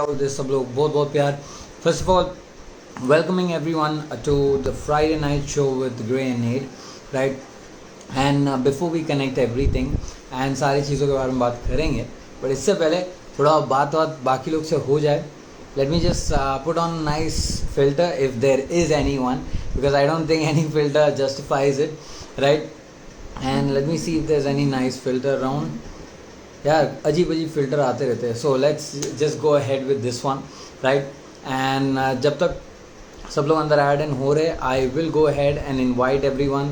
क्या बोलते हैं सब लोग, बहुत बहुत प्यार. First of all welcoming everyone to the Friday night show with Grey and Nate, right. And before we connect everything and सारी चीज़ों के बारे में बात करेंगे, बट इससे पहले थोड़ा बात बाकी लोग से हो जाए. Let me just put on a nice filter if there is anyone, because I don't think any filter justifies it, right? And let me see if there's any nice filter around. यार अजीब अजीब filter आते रहते हैं, so let's just go ahead with this one, right? And जब तक सब लोग अंदर ऐड इन हो रहे, I will go ahead and invite everyone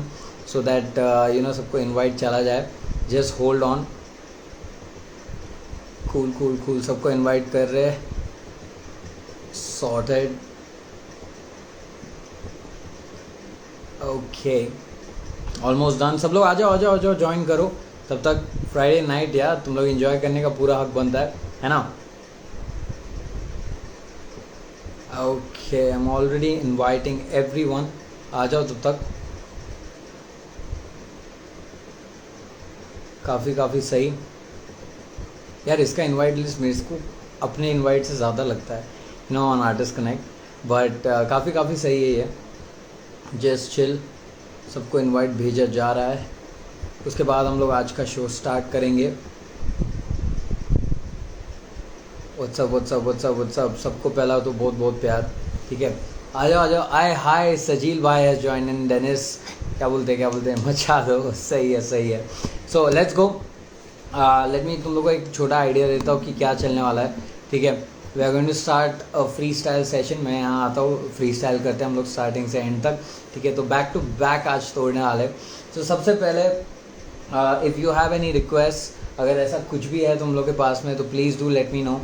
so that सबको invite चला जाए. Just hold on. cool सबको invite कर रहे हैं. Sorted. Okay. Almost done. सब लोग आ जाओ ज्वाइन करो. तब तक फ्राइडे नाइट यार तुम लोग एंजॉय करने का पूरा हक बनता है ना. Okay, I am already inviting everyone. आ जाओ तब तक. काफ़ी सही यार. इसका इनवाइट लिस्ट मेरे को अपने इनवाइट से ज़्यादा लगता है ऑन आर्टिस्ट कनेक्ट, बट काफ़ी सही है ये. Just chill. सबको इनवाइट भेजा जा रहा है. उसके बाद हम लोग आज का शो स्टार्ट करेंगे. व्हाट्सअप सबको पहला तो बहुत बहुत प्यार. ठीक है, आ जाओ. हाय सजील भाई हैज़ जॉइन इन. डेनिस क्या बोलते हैं मचा दो. सही है. So let's go. Let me तुम लोग को एक छोटा आइडिया देता हूँ कि क्या चलने वाला है. ठीक है, we are going to start a freestyle session. मैं यहाँ आता हूँ, फ्री स्टाइल करते हैं हम लोग स्टार्टिंग से एंड तक. ठीक है, तो बैक टू बैक आज तोड़ने वाले. तो सबसे पहले if you have any request, अगर ऐसा कुछ भी है तुम लोग के पास में, तो please do let me know.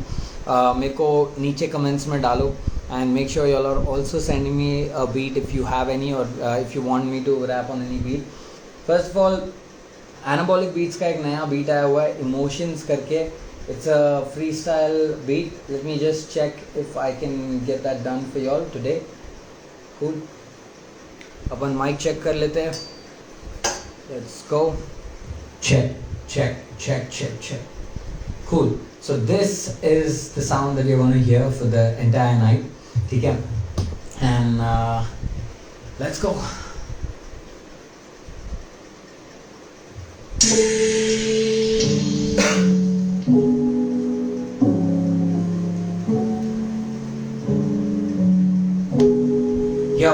मेरे को नीचे कमेंट्स में डालो. And make sure you all are also sending me a beat if you have any, और if you want me to rap on any beat. First of all anabolic beats का एक नया beat आया हुआ है, emotions करके. It's a freestyle beat. Let me just check if I can get that done for y'all today. Cool. Upon mic check कर लेते हैं. Let's go. Check. Cool. So this is the sound that you're going to hear for the entire night. ठीक है? And let's go. Yo,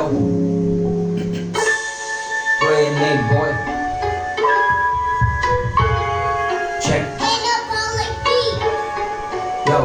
Gray and Nate boy. Check. Yo.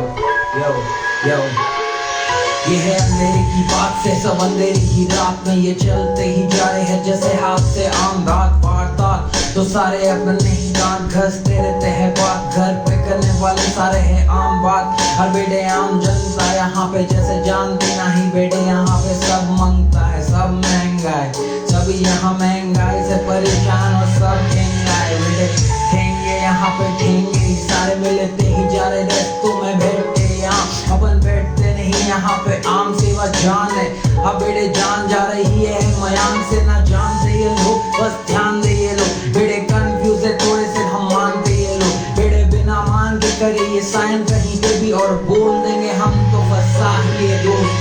ये है अंधेरे की बात से, सब अंधेरे की रात में ये चलते ही जा रहे हैं जैसे हाथ से आम रात वारदात. तो सारे अपने ही दांत घसते रहते हैं, बात घर पे करने वाले सारे हैं आम बात. हर बेटे आम जनता यहाँ पे जैसे जानते नहीं बेटे, यहाँ पे सब मांगता है, सब महंगा है, सभी यहाँ महंगाई से परेशान और सब ठेंगाए बेटे. ठेंगे यहाँ पे ठेंगे सारे मिलते ही जा रहे रस्तों में बैठे. यहाँ अपन बैठते नहीं, यहाँ पे आम सेवा जान है. अब बेटे जान जा रही है मयान से, ना जानते ये लोग, बस ध्यान दे ये लोग. बेटे कंफ्यूज है थोड़े से, हम मानते ये लोग. बेटे बिना मान के करे ये साइन कहीं पे भी, और बोल देंगे हम तो फंसा ही ये दोस्त.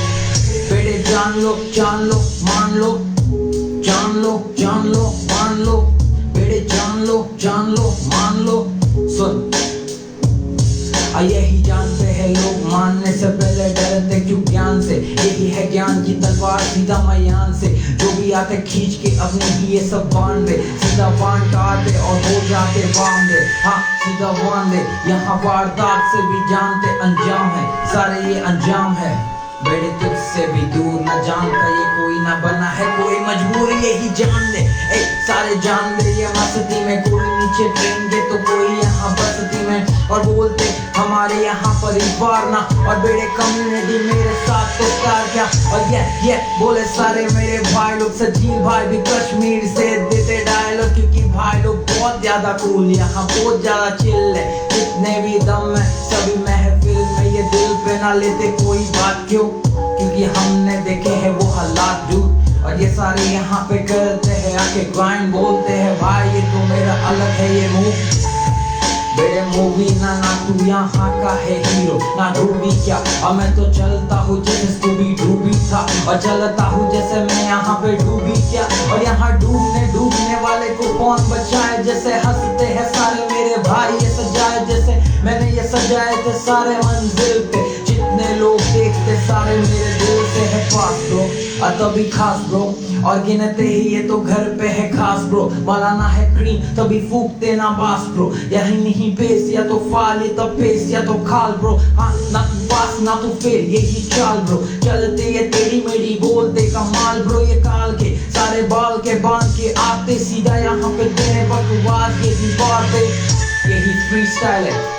बेटे जान लो मान लो, मान लो. बेटे जान लो मान लो. सुन, यही जानते हैं लोग, मानने से पहले डरते क्यों ज्ञान से. यही है ज्ञान की तलवार सीधा मैदान से, जो भी आते खींच के अपने ही ये सब बांध दे. सीधा बांध काटे और हो जाते बांधे. हाँ सीधा बांधे. यहाँ वारदात से भी जानते अंजाम है, सारे ये अंजाम है. बेटे तुझसे भी दूर न जानता ये कोई ना बना है कोई मजबूर, यही जान ले. सारे जान ले ये मस्ती में, कोई नीचे ट्रेन के तो कोई यहाँ बस्ती में. और बोलते हमारे यहाँ परिवार ना, और बेटे कम्युनिटी मेरे साथ तो क्या. और ये बोले सारे मेरे भाई लोग. सजील भाई भी कश्मीर से देते डायलॉग, क्योंकि भाई लोग बहुत ज्यादा कूल, यहाँ बहुत ज्यादा चिल है. जितने भी दम है सभी महफिल में, ये दिल पे ना लेते कोई बात क्यों, क्योंकि हमने देखे हैं वो हालात जो. और ये सारे यहाँ पे करते हैं आके ग्राइंड, बोलते हैं भाई ये तो मेरा अलग है ये मुंह. बेटे मूवी ना तू यहाँ का है हीरो ना डूबी क्या, और मैं तो चलता हूँ जैसे स्कूबी डूबी था, और चलता हूँ जैसे मैं यहाँ पे डूबी क्या, और यहाँ डूबने वाले को कौन बचाए, जैसे हंसते हैं सारे मेरे भाई ये सजाए, जैसे मैंने ये सजाए थे सारे मंजिल पे, जितने लोग देखते सारे मेरे दिल से है पास ब्रो, और तभी खास ब्रो, और गिनते ही ये तो घर पे है खास ब्रो, मलाना है क्रीम तभी फूकते ना बास ब्रो, यही नहीं पेस या तो फाल ये तो पेस या तो खाल ब्रो, हाँ ना तू पास ना तू फेल यही चाल ब्रो, चलते ये तेरी मेरी बोलते कमाल ब्रो, ये काल के सारे बाल के बांध के आते सीधा यहाँ पे तेरे बकवास ये दीवार पे, यही फ्री स्टाइल है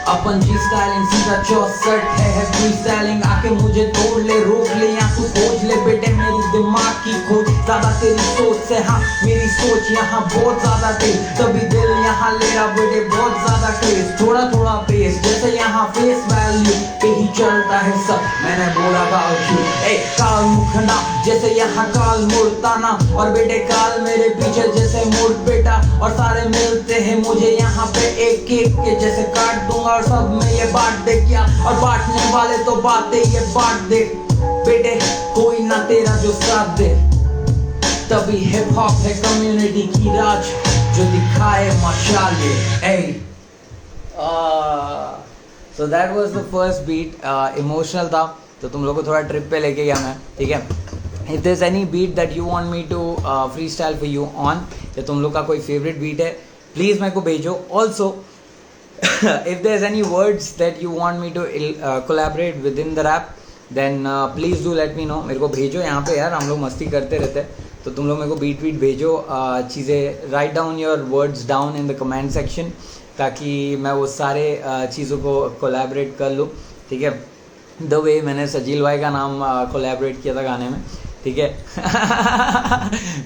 अपन जी स्टाइलिंग, सीधा 64 है फ्री स्टाइलिंग, आके मुझे तोड़ ले रोक ले या तू खोज ले, बेटे मेरी दिमाग की खोज ज्यादा तेरी सोच से, हाँ मेरी सोच यहाँ बहुत ज्यादा तेज, तभी दिल यहाँ ले रहा बेटे बहुत ज्यादा क्रेज, थोड़ा थोड़ा पेस जैसे यहाँ फेस वैल्यू पे ही चलता है सब, मैंने बोला काल क्यों काल मुखना जैसे यहाँ काल मुड़ता ना, और बेटे काल मेरे पीछे जैसे मुड़ बेटा, और सारे मिलते हैं मुझे यहाँ पे एक के जैसे काट दूंगा, और सब में ये बांट दे क्या, और बांटने वाले तो बातें ये बांट दे बेटे, कोई ना तेरा जो साथ दे, तभी हिप हॉप है कम्युनिटी की राज जो दिखाए मशाले। So that was the first beat, emotional था तो तुम लोग को थोड़ा ट्रिप पे लेके गया मैं, ठीक है। If there's any beat that you want me to freestyle for you on, या तुम लोग का कोई favorite beat है प्लीज़ मेरे को भेजो। Also if there's any words that you want me to collaborate within the rap, then please do let me know। मेरे को भेजो यहाँ पे यार, हम लोग मस्ती करते रहते हैं, तो तुम लोग मेरे को बीट भेजो, चीज़ें write down your words down in the comment section, ताकि मैं वो सारे चीज़ों को कोलैबोरेट कर लूँ, ठीक है। द वे मैंने सजील भाई का नाम कोलैबोरेट किया था गाने में, ठीक है।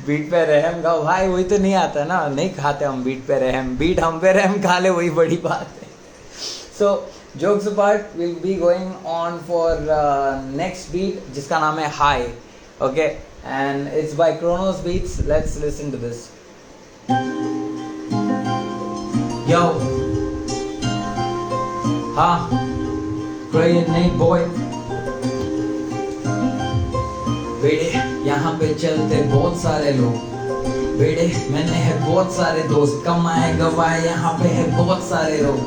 बीट पे रहम का भाई वही तो नहीं आता ना, नहीं खाते हम बीट पे रहम, बीट हम पे रहम खा ले वही बड़ी बात है। So jokes apart, will be going on for next beat जिसका नाम है high, okay, and it's by Kronos beats. Let's listen to this. Yo हाँ क्रेडिट नहीं बॉय, बेटे यहाँ पे चलते बहुत सारे लोग, बेटे मैंने है बहुत सारे दोस्त, कमाए गवाए यहाँ पे है बहुत सारे लोग,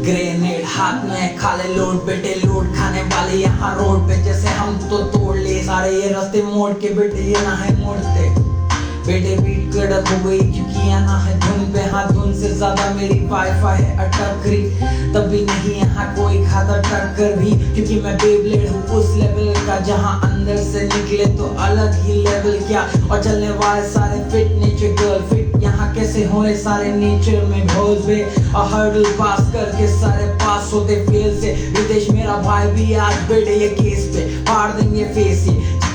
ग्रेनेड हाथ में खा ले लोड, बेटे लोड खाने वाले यहाँ रोड पे, जैसे हम तो तोड़ ले सारे ये रास्ते मोड़ के, बेटे ये ना है मोड़ते, बेटे बीट कड़क हो गई क्योंकि यहाँ है धुन पे, हाँ धुन से ज्यादा मेरी वाईफाई है अटकरी, तभी नहीं यहाँ कोई खाता टक्कर भी, क्योंकि मैं बेब्लेड हूँ उस लेवल का जहाँ अंदर से निकले तो अलग ही लेवल क्या, और चलने वाले सारे फिट नेचर गर्ल फिट यहाँ कैसे होए सारे नेचर में भोज बे, और हर्डल पास करके सारे पास होते फेल से, विदेश मेरा भाई भी आज बेटे ये केस पे फाड़ देंगे फेस,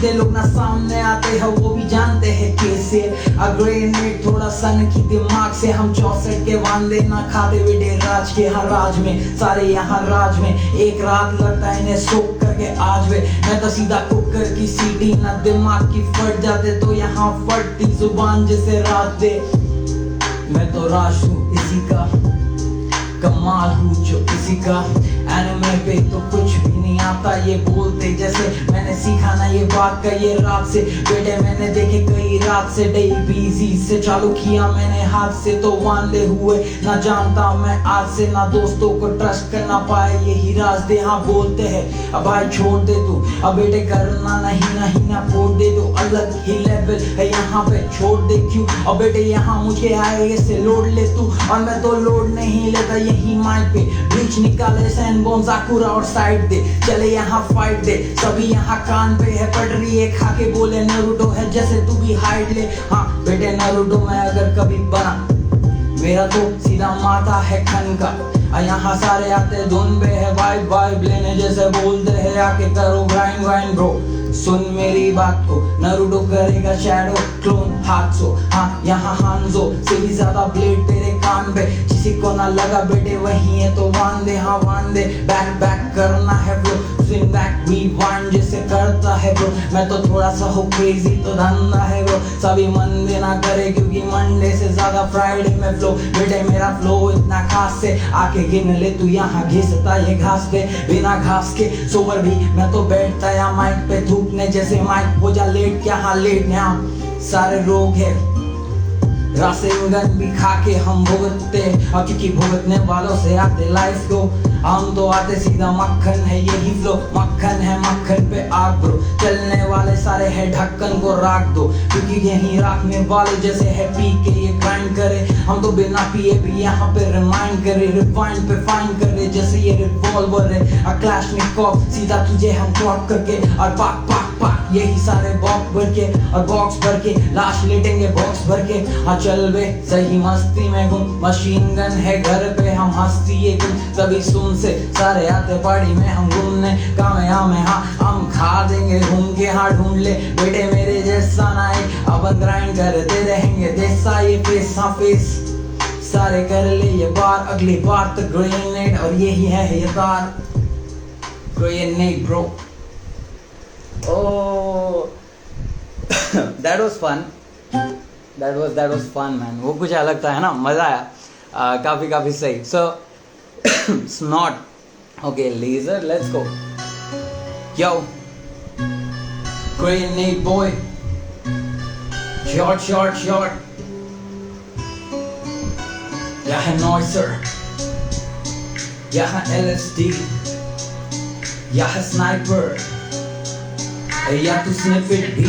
जितने लोग ना सामने आते हैं वो भी जानते हैं कैसे, अग्रेनेट थोड़ा सन की दिमाग से, हम 64 के वांदे ना खाते बेटे राज के हर राज में, सारे यहाँ राज में एक रात लगता है इन्हें सोख करके आज वे, मैं तो सीधा कुकर की सीटी ना दिमाग की फट जाते, तो यहाँ फटती जुबान जैसे रात दे, मैं तो राज हूँ इसी का, कमाल हूँ जो किसी का, एनिमे पे तो कुछ भी नहीं आता ये बोलते, जैसे मैंने सीखा ना ये बात का ये रात से, बेटे मैंने देखे कई रात से, डे बिजी से चालू किया मैंने हाथ से, तो वांदे हुए ना जानता मैं आज से, ना दोस्तों को ट्रस्ट करना पाए यही राज दे, हाँ बोलते हैं अब भाई छोड़ दे तू, अब बेटे करना नहीं ना फोड़ दे दो, अलग ही लेवल है यहाँ पे छोड़ दे क्यों, और बेटे यहाँ मुझे आए से लोड ले तू, और मैं तो लोड नहीं लेता यही माइक पे, ब्लीच निकाले सैन बोन साकुरा और साइड दे, चले यहाँ फाइट दे, सभी यहाँ कान पे है पटरी है, खा के बोले नारुतो है जैसे तू भी हाइट ले, हाँ बेटे नारुतो मैं अगर कभी बना, मेरा तो सीधा माथा है खन का, यहाँ सारे आते धुन पे है वाइब लेने जैसे बोलते हैं, आके करो ग्राइंड ब्रो, सुन मेरी बात को, नारुतो करेगा शैडो क्लोन हात्सो। हाँ यहाँ हांजो से भी ज्यादा ब्लेड तेरे कान पे, किसी को ना लगा बेटे वही है तो वांदे। हाँ वांदे, बैक बैक करना है ब्रो, स्विंग बैक रिवाइंड जैसे करता है ब्रो। मैं तो थोड़ा सा हो क्रेजी तो धंधा है ब्रो, सभी मंदे ना करे क्योंकि मंडे से ज्यादा फ्राइडे में फ्लो। बेटे मेरा फ्लो इतना खास से, आके गिन ले तू यहाँ घिसता ये घास पे, बिना घास के सोवर भी मैं तो बैठता या माइक पे थूकने जैसे माइक हो जा लेट। क्या हाँ लेट यहाँ सारे रोग है, रासेंगन भी खा के हम भुगतते, और क्योंकि भुगतने वालों से आते लाइफ को, हम तो आते सीधा मक्खन है यही फ्लो। मक्खन है मक्खन पे आग ब्रो, चलने वाले सारे है ढक्कन को राख दो, क्योंकि यही राखने वाले जैसे है पी के ये ग्राइंड करे। हम तो बिना पिए भी यहाँ पे रिमाइंड करे, रिवाइंड पे फाइन करे जैसे ये रिवॉल्वर है। अ क्लैशनिकोव सीधा तुझे हम क्रॉप करके, और पाक पाक पाक यही सारे बॉक्स भर के, और बॉक्स भर के लाश लेटेंगे बॉक्स भर के। हाँ चल बे सही मस्ती में घूम, मशीन गन है घर पे हम हंसती ये गुम, तभी सुन से सारे आते पार्टी में हम घूमने। कामयाब में हाँ हम खा देंगे घूम के, हाँ ढूंढ ले बेटे मेरे जैसा ना एक, अब ग्राइंड करते रहेंगे जैसा ये फेस। हाँ फेस सारे कर ले ये बार, अगली बार तो ग्रेनेड, और यही है ये तार grenade bro. Oh, that was fun. That was fun man. वो कुछ अलग था है ना, मजा आया काफी सही. So snot. Okay, laser. Let's go. Yo, grenade boy. Short. यहाँ noiser. यहाँ LSD. यहाँ sniper. या तू स्निफिट भी।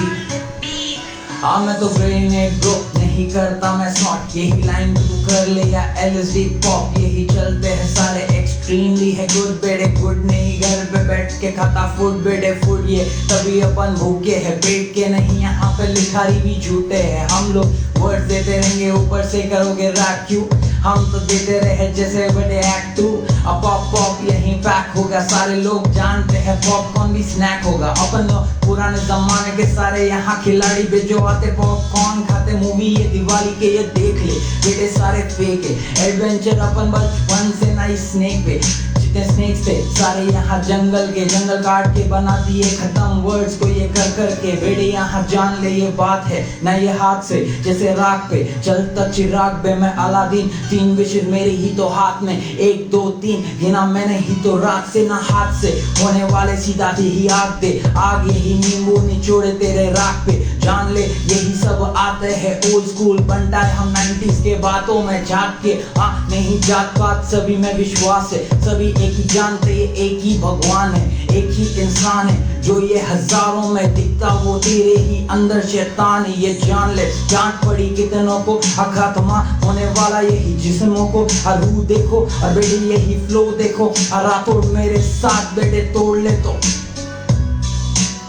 हाँ मैं तो ग्रेनेड ब्रो नहीं करता मैं स्नॉट, यही लाइन तू कर ले या LSD पॉप, यही चलते हैं सारे एक्सट्रीमली है गुड बेटे गुड नहीं, घर पे बैठ के खाता फूड बेटे फूड, ये तभी अपन भूखे हैं पेट के नहीं। यहाँ पे लिखारी भी झूठे हैं, हम लोग वर्ड देते रहेंगे ऊपर से करोगे रैप क्यों, हम तो देते रहे जैसे बड़े एक्ट टू। अब पॉप यहीं पैक होगा, सारे लोग जानते हैं पॉपकॉर्न भी स्नैक होगा। अपन पुराने जमाने के सारे यहाँ खिलाड़ी भी जो आते पॉपकॉर्न खाते मूवी ये दिवाली के, ये देख ले बेटे सारे फेक है। एडवेंचर अपन बचपन से ना स्नेक पे, जितने स्नेक्स थे सारे यहाँ जंगल काट के बना दिए खत्म वर्ड्स को ये कर के। बेटे यहाँ जान ले ये बात है ना ये हाथ से जैसे राख पे चलता चिराग पे, मैं अलादीन 3 विशेष मेरे ही तो हाथ में, 1 2 3 गिना मैंने ही तो रात से ना हाथ से होने वाले सीधा ही आग दे, आग यही नींबू निचोड़े तेरे राख पे। जान ले यही सब आते हैं ओल्ड स्कूल बनता है हम 90s के बातों में झाँक के। हाँ नहीं जात पात सभी में विश्वास है, सभी एक ही जानते ये एक ही भगवान है, एक ही इंसान है जो ये हजारों में दिखता वो तेरे ही अंदर शैतान है। ये जान ले जान पड़ी कितनों को खात्मा होने वाला यही जिस्मों को, और रूह देखो और बेटे यही फ्लो देखो, और रातों मेरे साथ बेटे तोड़ ले तो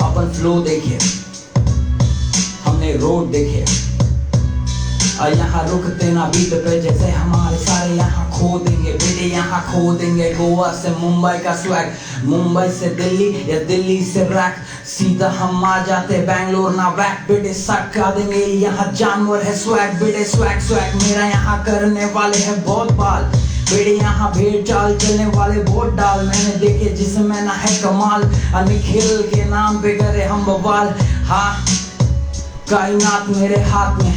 अपन फ्लो देखे हमने रोड देखे, और यहाँ रुकते ना बीट पे जैसे हमारे सारे यहाँ खो देंगे बेटे यहाँ खो देंगे। गोवा से मुंबई का स्वैग, मुंबई से दिल्ली या दिल्ली से रैक, सीधा हम आ जाते बैंगलोर ना वैक बेटे सटका देंगे। यहाँ जानवर है स्वैग बेटे स्वैग मेरा यहाँ करने वाले हैं बहुत बाल बेटे, यहाँ भेड़ चाल चलने वाले बहुत डाल मैंने देखे जिसमें ना है कमाल, निखिल के नाम पे करे हम बवाल। हाँ कायनात मेरे हाथ में,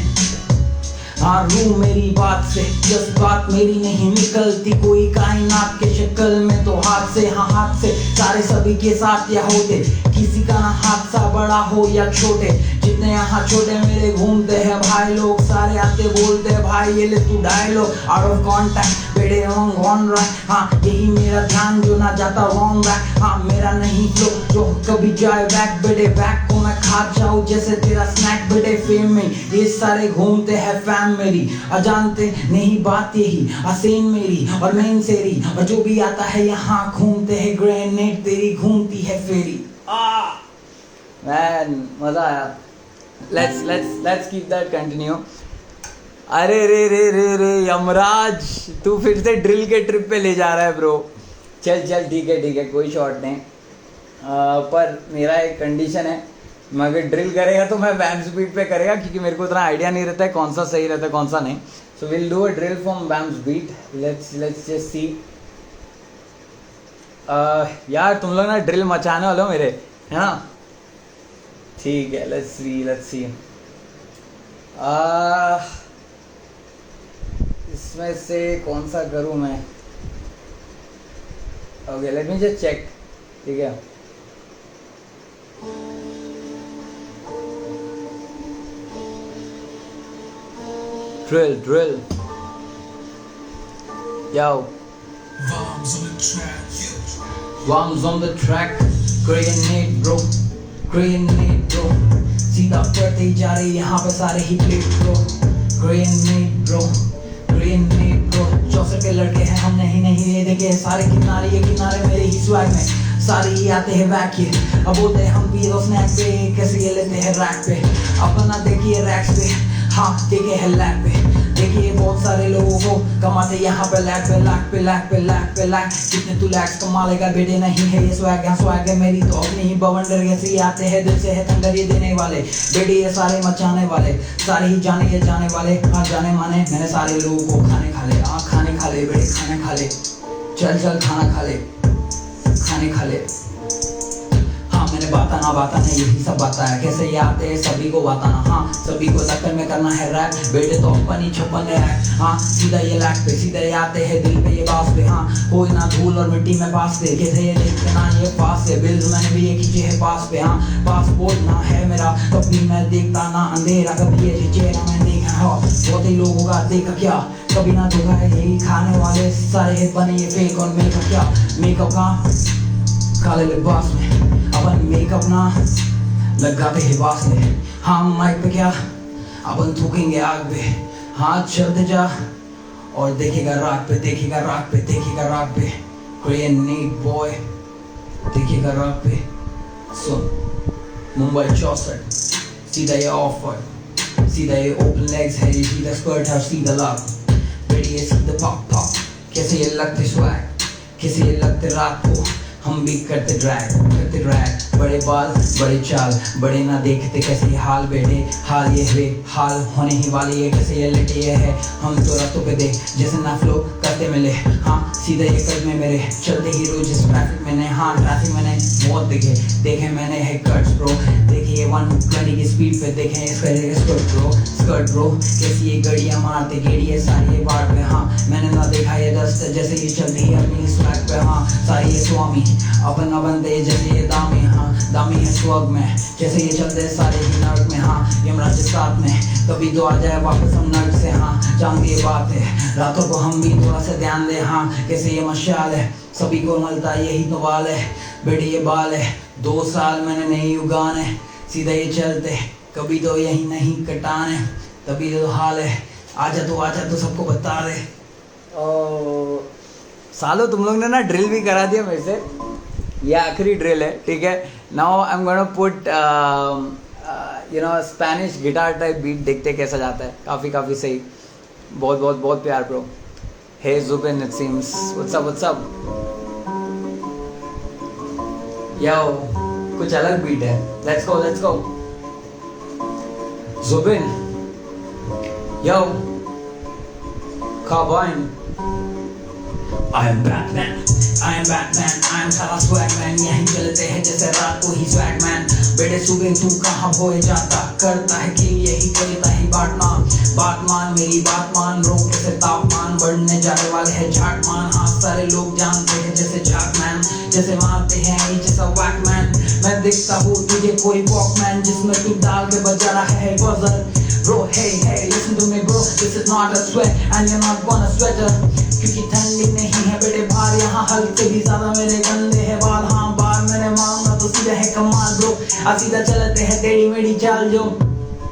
हाँ रू मेरी बात से जज्बात मेरी नहीं निकलती कोई कायनात के शक्ल में तो हाथ से। हाँ हाथ से सारे सभी के साथ या होते, किसी का ना हादसा बड़ा हो या छोटे, जितने यहाँ छोटे मेरे घूमते हैं भाई लोग सारे आते बोलते हैं भाई ये ले तू डायलॉग आउट ऑफ कॉन्टैक्ट बेटे रॉन्ग ऑन राइट। हाँ यही मेरा ध्यान जो ना जाता रॉन्ग बैक, हाँ मेरा नहीं फ्लो जो कभी जाए बैक बेटे, बैक को मैं खा जाऊँ जैसे तेरा स्नैक बेटे फेम में। ये सारे घूमते हैं फैम मेरी, अजानते नहीं बात यही हसीन मेरी और मेन सेरी, और जो भी आता है यहाँ घूमते हैं ग्रेनेड तेरी घूमती है फेरी। मैन मजा आया। Let's keep that continue. अरे रे यमराज तू फिर से ड्रिल के ट्रिप पे ले जा रहा है ब्रो। चल ठीक है कोई शॉट नहीं। पर मेरा एक कंडीशन है, मैं अगर ड्रिल करेगा तो मैं बैम स्पीड पे करेगा, क्योंकि मेरे को इतना आइडिया नहीं रहता है कौन सा सही रहता है कौन सा नहीं. So will do a drill from Bam speed. Let's just see. यार तुम लोग ना ड्रिल मचाने वाले हो मेरे, है ना? ठीक है, लेट्स सी. इसमें से कौन सा करूँ मैं? Okay, let me just check. ठीक है, drill. Yo. Bombs on the track. Grenade bro. सीधा पड़ते ही जा रहे यहाँ पे सारे ही प्लेट bro. Grenade bro. 64 के लड़के हैं हम, नहीं ये देखे सारे किनारे, ये किनारे मेरे ही स्वैग में सारे ही आते हैं बैक ये. अब बोलते हैं हम भी स्नैक पे, कैसे ये लेते हैं रैक पे. अपना देखिए रैक्स पे, हाँ देखे है लैप पे. देखिए बहुत सारे लोगों को कमाते यहाँ पे लाख पे. कितने तू लैक्स कमा लेगा बेटे, नहीं है ये स्वैग, यहाँ स्वैग है मेरी तो अपनी ही बवंडर. कैसे ये आते हैं दिल से है थंडर ये देने वाले बेटे, ये सारे मचाने वाले, सारे ही जाने ये जाने वाले. हाँ जाने माने मैंने सारे लोगों को खाने खा ले, हाँ खाने खा ले बेटे, खाने खा ले. चल खाना खा ले, खाने खा ले. मैंने बाता नहीं यही सब बाता है. कैसे ये आते हैं सभी को बताना, हाँ सभी को लक्कर में करना है रैप बेटे, तो अपन ही छप्पन है. हाँ सीधा ये लैक पे, सीधा ये आते हैं दिल पे ये बास पे. हाँ कोई ना धूल और मिट्टी में पास पे, कैसे ये देखते ना ये पास है. बिल्स मैंने भी ये खींचे है पास पे. हाँ पासपोर्ट ना है मेरा, कभी मैं देखता ना अंधेरा, कभी ये चेहरा मैं देखा है बहुत ही लोगों का देखा क्या, कभी ना देखा है यही खाने वाले सारे बने ये फेक. और मेकअप क्या, मेकअप का काले लिबास में अपन मेकअप ना लगाते हैं बास में. हाँ माइक पे क्या अपन थूकेंगे आग पे. हाँ चलते जा और देखेगा रात पे. ग्रेनेड बॉय देखेगा रात पे. सो मुंबई 64 सीधा ये ऑफर, सीधा ये ओपन लेग्स है, ये सीधा स्कर्ट है, सीधा लाभ बेटी ये सीधा पॉप. कैसे ये लगते स्वैग, कैसे ये लगते रात को, हम भी करते ड्रैग. बड़े बाल बड़े चाल, बड़े ना देखते कैसे ये हाल बेटे, हाल ये हुए हाल होने ही वाले ये. कैसे ये लेटे ये है हम तो रातों पे दे, जैसे ना फ्लो करते मिले. हाँ सीधा ये कदम में मेरे चलते ही रोज इस ट्रैफिक मैंने, हाँ ट्रैफिक मैंने बहुत देखे मैंने है कट्स ब्रो. देखिए 120 की स्पीड पे देखें इसका स्कर्ट ब्रो. कैसी ये गड़ियाँ मारते गेड़ी है सारी ये बार पे. हाँ मैंने ना देखा ये दस्त, जैसे ये चलती है अपनी स्वैग पे. हाँ सारी ये स्वामी अपन न बनते जैसे ये दामी. हाँ दामी है स्वग में, जैसे ये चलते सारे ही नर्क में. हाँ यमराज के साथ में कभी तो आ जाए वापस हम नर्क से. हाँ जानती ये बात है, रातों को हम भी थोड़ा सा ध्यान दे. हाँ कैसे ये मशाल है सभी को मलता यही तो बाल है बेटे, ये बाल है 2 साल मैंने नहीं उगाने. सीधा ये चलते कभी तो यही नहीं कटाने, तभी तो हाल है. आजा तो सबको बता दे. सालों तुम लोग ने ना ड्रिल भी करा दिया मेरे से. ये आखिरी ड्रिल है, ठीक है. Now I am gonna put Spanish guitar type beat, देखते कैसा जाता है. काफ़ी सही, बहुत प्यार bro. Hey Zubin it seems, what's up. Yo कुछ अलग बीट है. Let's go Zubin. Yo Carbine. I am Batman, I am सारा स्वैगमैन. यहीं चलते हैं जैसे रात को ही स्वैगमैन बेटे. सुबह तू कहाँ खोए जाता, करता है कि यही करता ही बातमान मेरी बातमान. रोक कैसे तापमान बढ़ने जाने वाले हैं झाटमान. हाँ सारे लोग जानते हैं जैसे झाटमैन, जैसे मारते हैं जैसा वैकमैन. मैं देखता हूँ तुझे कोई वॉकमैन जिसमें तू डाल के बजा रहा है buzzer. Bro, hey, listen to me bro, this is not a sweat and you're not gonna sweat. क्योंकि ठंडी नहीं है बेटे बाहर, यहाँ हल्के भी ज्यादा मेरे गंदे है बाल. हाँ बार मैंने मांगा तो सीधा है कमाल ब्रो. सीधा चलते हैं टेढ़ी मेढ़ी चाल, जो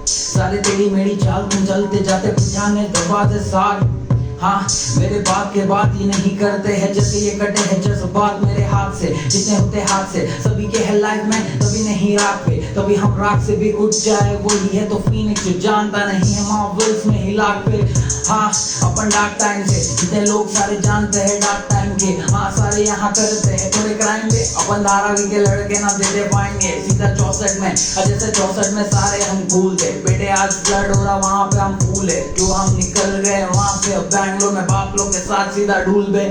सारे टेढ़ी मेढ़ी चाल तुम चलते जाते पहुँचाने दरवाजे साथ. हाँ मेरे बाप के बात ही नहीं करते हैं, जैसे ये कटे हैं जज्बात मेरे हाथ से. जितने होते हाथ से सभी के है लाइफ में, तभी नहीं रात पे तभी हम राख से भी उठ जाए, वही है तो फीनिक्स जो जानता नहीं है मार्वल्स में ही लाख पे। हाँ अपन डार्क टाइम से जितने लोग सारे जानते हैं डार्क टाइम के, हाँ सारे यहाँ करते हैं थोड़े क्राइम पे, अपन धारावी के लड़के ना दे पाएंगे सीधा 64 में। जैसे 64 में सारे हम कूल थे बेटे, आज फ्लड हो रहा वहाँ पे हम फूल है, जो हम निकल गए वहाँ से बैंगलोर में बाप लोग के साथ सीधा ढूल पे।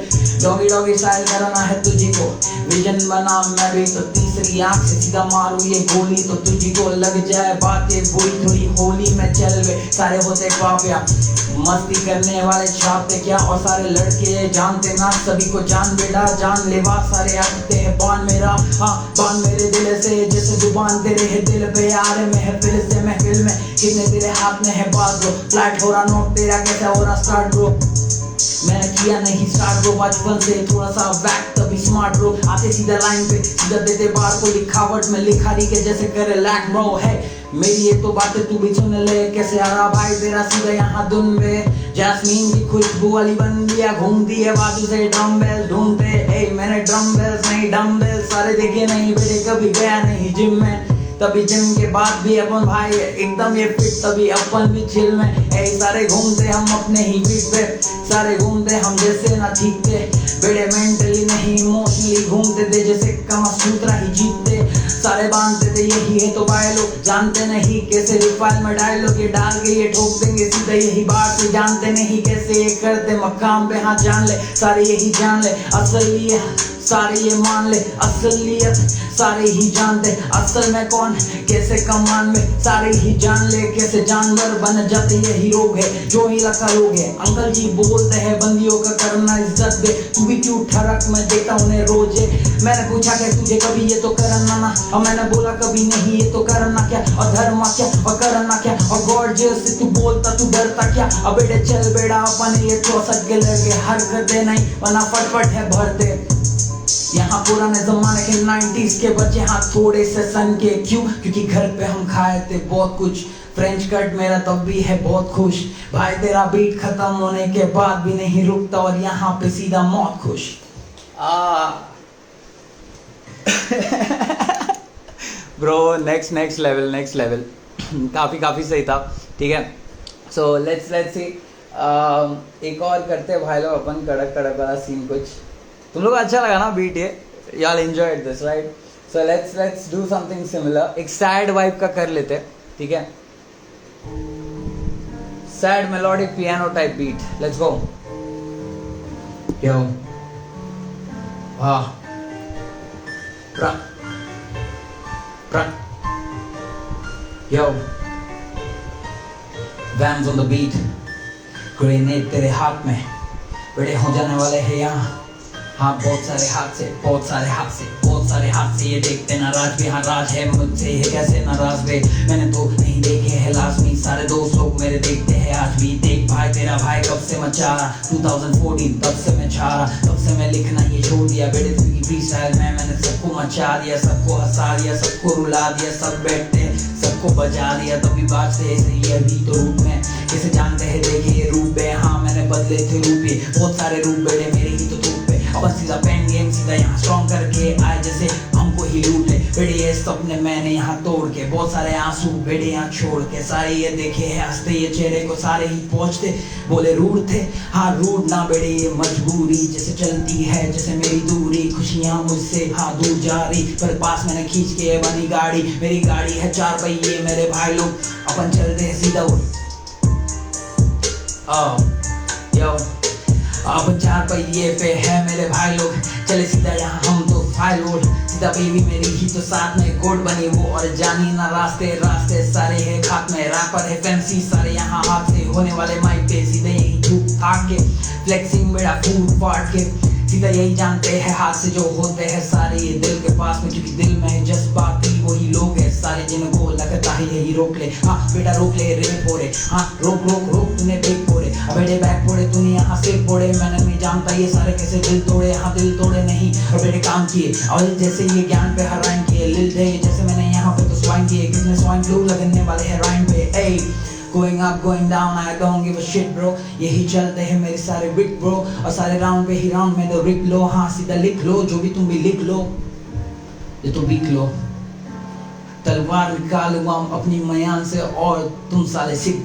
डॉगी डॉगी स्टाइल करना है तुझी को, विजन बना मैं भी तो तीसरी आंख से सीधा मारू ये गोली, तो तुझी को लग जाए बातें बुरी थोड़ी होली में चल वे। सारे होते पापिया मस्ती करने वाले छापते क्या, और सारे लड़के जानते ना सभी को जान बेटा जान लेवा, सारे आते हैं बान मेरा, हाँ बान मेरे दिल से जैसे जुबान तेरे है दिल पे यार महफिल से महफिल में, कितने तेरे हाथ में है बात ब्रो, फ्लैट हो रहा नोट तेरा कैसा हो रहा स्टार्ट ब्रो, मैंने किया नहीं स्टार्ट ब्रो बचपन से थोड़ा सा वैक तभी स्मार्ट ब्रो, आते सीधा लाइन पे सीधा देते बार को लिखावट में लिखारी के जैसे करे लैक ब्रो है मेरी ये तो बातें तू भी सुन ले, कैसे आ रहा भाई तेरा सीधा यहाँ धुन में, जैस्मीन की खुशबू वाली बंदियाँ घूमती है बाजू से ड्रम बेल ढूंढते, ए मैंने ड्रम बेल्स नहीं डम्बेल सारे देखे नहीं बेटे, कभी गया नहीं जिम में, तभी जिम के बाद भी अपन भाई एकदम ये फिट, तभी अपन भी चिल में, ए सारे घूमते हम अपने ही बीट पे, सारे घूमते हम जैसे ना ठीक थे बेटे, मेंटली नहीं इमोशनली घूमते थे जैसे कमा सूत्रा ही जीतते, सारे बांधते थे यही है तो भाई लोग जानते नहीं कैसे रिफाइल में डायलॉग ये डाल के ये ठोक देंगे सीधा यही बात से, जानते नहीं कैसे ये करते मकाम पे हाथ जान ले, सारे यही जान ले असलियत सारे ये मान ले, असलियत सारे ही जानते असल में कौन कैसे कमान में, सारे ही जान ले कैसे जानवर बन जाते यही रोग है जो ही लखा लोग है, अंकल जी बोलते हैं बंदियों का करना इज्जत दे, तू भी क्यों ठरक में देता उन्हें रोजे, मैंने पूछा कि तुझे कभी ये तो करना ना, और मैंने बोला कभी नहीं ये तो करना क्या, और धर्म क्या और करना क्या, और गॉर्जियस से तू बोलता तू डरता क्या, अब बेटे चल बेड़ा अपन ये 64 के लगे हरकतें नहीं वरना फटफट है भरते, यहाँ पुराने जमाने के 90s के बच्चे हाँ थोड़े से सन के, क्यों क्योंकि घर पे हम खाए थे बहुत कुछ, फ्रेंच कट मेरा तब भी है बहुत खुश, भाई तेरा बीट खत्म होने के बाद भी नहीं रुकता और यहाँ पे सीधा मौत खुश। ब्रो नेक्स्ट लेवल काफ़ी सही था, ठीक है। सो लेट्स सी एक और करते भाई लोग अपन कड़क वाला सीन कुछ, तुम लोग अच्छा लगा ना बीट ये, y'all enjoyed this right? So let's do something similar, एक सैड वाइब का कर लेते, ठीक है, sad melodic piano type beat, let's go. Yo वाह प्रा yo Vans on the beat, grenade तेरे हाथ में बड़े हो जाने वाले हैं यहाँ, हाँ बहुत सारे हाथ से ये देखते नाराज भी, हाँ राज है मुझसे ये कैसे नाराज वे, मैंने तो नहीं देखे है लाजमी सारे दोस्त लोग मेरे देखते हैं आज भी, देख भाई तेरा भाई कब से मचा रहा 2014 तब से मैं छा रहा, तब से मैं लिखना ये छोड़ दिया बेटे तुझी फ्री स्टाइल में, मैंने सबको मचा दिया सबको हंसा दिया सबको रुला दिया, सब बैठते सबको बजा दिया तभी बाजते ऐसे ये भी तो रूप में, कैसे जानते हैं देखे ये रूप है, हाँ मैंने बदले थे रूप ये बहुत सारे रूप बेटे मेरे ही तो धूप पे, अब सीधा पेन गेम सीधा यहाँ स्ट्रॉन्ग करके आए जैसे हमको ही लूट ले बेटे, ये सपने मैंने यहाँ तोड़ के बहुत सारे आंसू बेटे यहाँ छोड़ के, सारे ये देखे है हंसते ये चेहरे को सारे ही पहुँचते, बोले रूड थे हाँ रूड ना बेटे ये मजबूरी, जैसे चलती है जैसे मेरी दूरी, खुशियाँ मुझसे हाँ दूर जा रही पर पास मैंने खींच के बनी गाड़ी, मेरी गाड़ी है 4 पहिए मेरे भाई लोग, अपन चलते हैं सीधा यो अब 4 पहिए पे है मेरे भाई लोग, चले सीधा यहाँ हम तो फाइल रोड, सीधा बेबी मेरी ही तो साथ में कोड बनी वो, और जानी ना रास्ते सारे है खात में, रैपर है फैंसी सारे यहाँ हाथ से होने वाले माइक पे, सीधे यही धूप थाक के फ्लेक्सिंग मेरा फूड फाट के, सीधा यही जानते हैं हाथ से जो होते हैं सारे ये दिल के पास में, क्योंकि दिल में जज्बात ही वही लोग हैं सारे जिनको लगता है यही रोक ले, हाँ बेटा रोक ले रेप हो रे, हाँ रोक तूने ब्रेक फोड़े, अब बेटे बैक फोड़े तूने यहाँ से फोड़े, मैंने नहीं जानता ये सारे कैसे दिल तोड़े, हाँ दिल तोड़े नहीं और बेटे काम किए, और जैसे ये ज्ञान पे हराइन किए लिल थे जैसे मैंने यहाँ पे तो स्वाइन किए, कितने स्वाइन फ्लू लगने वाले हैं राइन पे, ए Going up, going down, I don't give a shit bro, यही चलते हैं मेरे सारे बिग bro, और सारे राउंड पे ही राउंड में तो रिक लो, हाँ सीधा लिख लो जो भी तुम भी लिख लो ये तो बिक लो, तलवार निकालूंगा अपनी मयान से और तुम साले सीख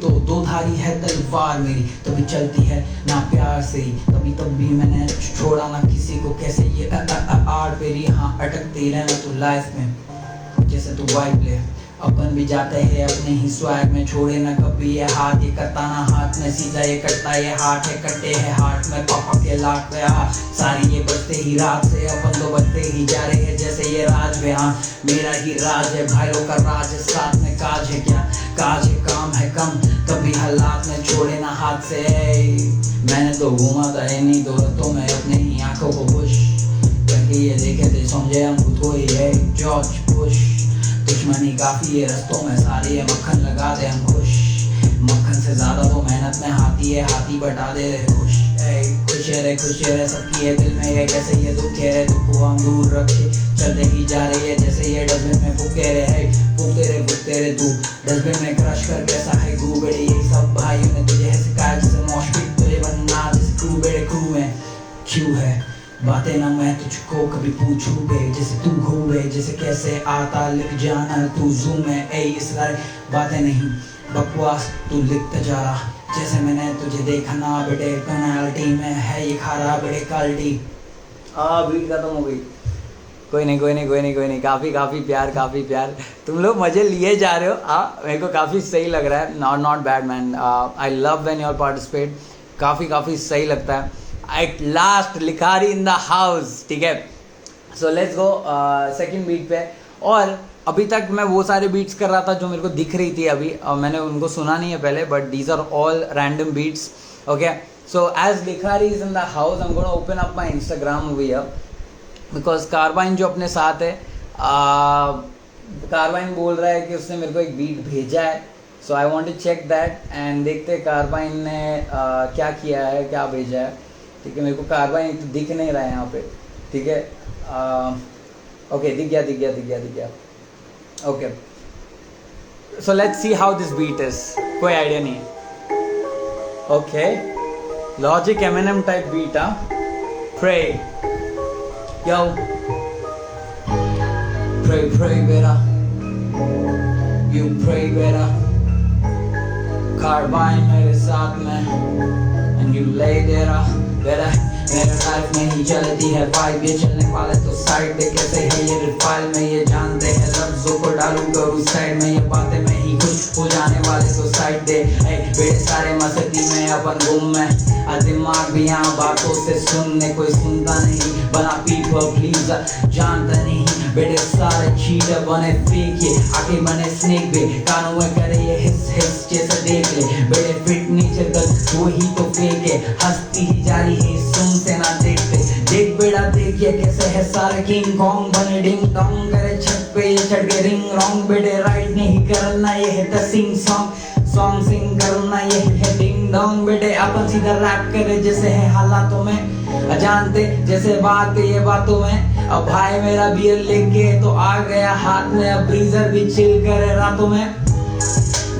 दो दो धारी है तलवार मेरी, तभी चलती है ना प्यार से ही, तब भी मैंने छोड़ा ना किसी को, कैसे ये आर्ट मेरी यहाँ अटकती रहना तू लाइफ में, जैसे तू वाइफ ले अपन भी जाते हैं अपने ही स्वैग में, छोड़े ना कभी ये हाथ, ये करता ना हाथ में सीधा, ये कटता ये हाथ है, कट्टे है हाथ में पापा के लाट पे सारी ये बचते ही रात से, अपन तो बचते ही जा रहे हैं जैसे ये राज में, हाँ मेरा ही राज है भाइयों का राज है, साथ में काज है क्या, काज है काम है कम, कभी हालात में छोड़े ना हाथ से, मैंने तो घूमा था इन्हीं दौलतों में अपने ही आंखों को खुश करके, ये देखे थे समझे हम खुद को ही है जॉर्ज बुश, दुश्मनी काफी है रस्तों में सारे ये मक्खन लगा दे हम खुश, मक्खन से ज्यादा तो मेहनत में हाथी है, हाथी बटा दे रहे खुश खुश है सबकी है दिल में ये, कैसे ये दुख है दुख को हम दूर रखे चलते ही जा रही है, जैसे ये डस्टबिन में फूकते रहे तू डस्टबिन में क्रश कर कैसा है ग्रू बेड़े, यही सब भाइयों ने तुझे सिखाया जैसे मौशपिट तुझे बनना, जैसे क्रू बेड़े क्रू में क्यों है बातें ना मैं तुझको कभी पूछूंगे, जैसे तू घूमे जैसे कैसे आता लिख जाना तू जूम है, ये सारी बातें नहीं बकवास तू लिखता जा रहा, जैसे मैंने तुझे देखा ना बेटे पेनाल्टी में है ये खारा बेटे क्वालिटी, बीट खत्म हो गई, कोई नहीं, काफ़ी प्यार, तुम लोग मज़े लिए जा रहे हो, मेरे को काफ़ी सही लग रहा है, not bad man, I love when you participate, काफ़ी सही लगता है, एट लास्ट लिखारी इन द हाउस, ठीक है, so let's go second beat पे, और अभी तक मैं वो सारे बीट्स कर रहा था जो मेरे को दिख रही थी अभी, मैंने उनको सुना नहीं है पहले, but these are all random beats, okay, so as लिखारी is in the house I am gonna open up my Instagram over, because कार्बाइन जो अपने साथ है, कार्बाइन बोल रहा है कि उसने मेरे को एक बीट भेजा है, so I want to check that and देखते कार्बाइन ने क्या किया है, क्या भेजा है, ठीक है, मेरे को कार्बाइन तो दिख नहीं रहा है यहाँ पे, ठीक है, ओके दिख गया, okay, so let's see how this beat is, कोई आइडिया नहीं है, okay, logic Eminem type beat, pray Yo, pray better, you pray better, Carbine मेरे साथ में, and you lay there better, मेरे लाइफ में ही चलती है वाइब, ये चलने वाले तो साइड पे कैसे है ये रिफाइल में, ये जानते हैं लफ्जों को डालूं करूँ साइड में, ये बातें में ही खुश हो जाने वाले तो साइड दे, बेटे सारे मस्ती में अपन गुम में, दिमाग भी यहाँ बातों से सुनने कोई सुनता नहीं, बना पीपल प्लीज जानता नहीं, बेटे सारे चीटर बने फेक, ये आगे बने स्नेक बे, कानों में करे ये हिस जैसे देख ले, बेटे फिट नीचे तक वो ही तो फेक है, हंसती ही जारी है सुन से ना देखते, देख बेटा देखिए कैसे है सारे किंग कॉन्ग बने डिंग डोंग करे छत पे ये चढ़ के रिंग रॉन्ग, बेटे राइट नहीं करना ये है द सिंग सॉन्ग सिंग करना ये है डिंग डोंग, बेटे अपन सीधा रैप करे जैसे है हालातों में, अजानते जैसे बात ये बातों में, अब भाई मेरा बियर लेके तो आ गया हाथ में, अब ब्रीजर भी चिल करे रातों में,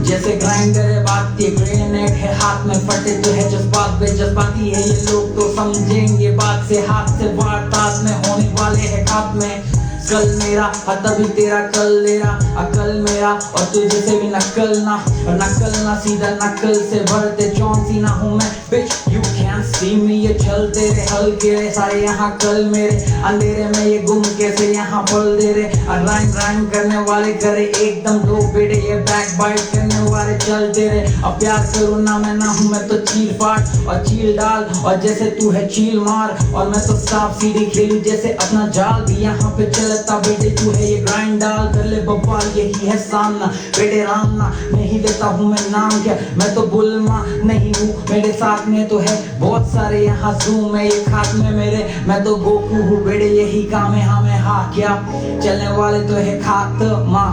जैसे ग्राइंड करे बात ये ग्रेनेड है हाथ में, फटे तो है जज्बात पे जज्बाती है ये लोग तो समझेंगे बात से, हाथ से वारदात में होने वाले है खात में, कल मेरा तभी तेरा कल तेरा अकल मेरा, और तुझे से भी नकल ना सीधा नकल से भरते जॉन सी ना हूँ मैं, बिच यू कैन सी मी, ये चलते रे हल्के सारे यहाँ कल मेरे, अंधेरे में ये गुम कैसे यहाँ पल दे रे, राइम करने वाले करे एकदम दो बेटे, ये बैक बाइट करने वाले चलते रे, अब प्यार करूँ ना मैं ना हूँ मैं तो चील फाट और चील डाल, और जैसे तू है चील मार, और मैं तो साफ सीधी खेलूं जैसे अपना जाल भी यहाँ पे चलता, बेटे तू है ये ग्राइंड डाल कर ले बवाल, यही है सामना बेटे रामना, नहीं देता हूँ मैं नाम क्या, मैं तो बुलमा नहीं हूँ, मेरे साथ में तो है बहुत सारे यहाँ जूम है ये खात में मेरे, मैं तो गोकू हूँ बेटे यही काम है हमें क्या, चलने वाले तो है खात्मा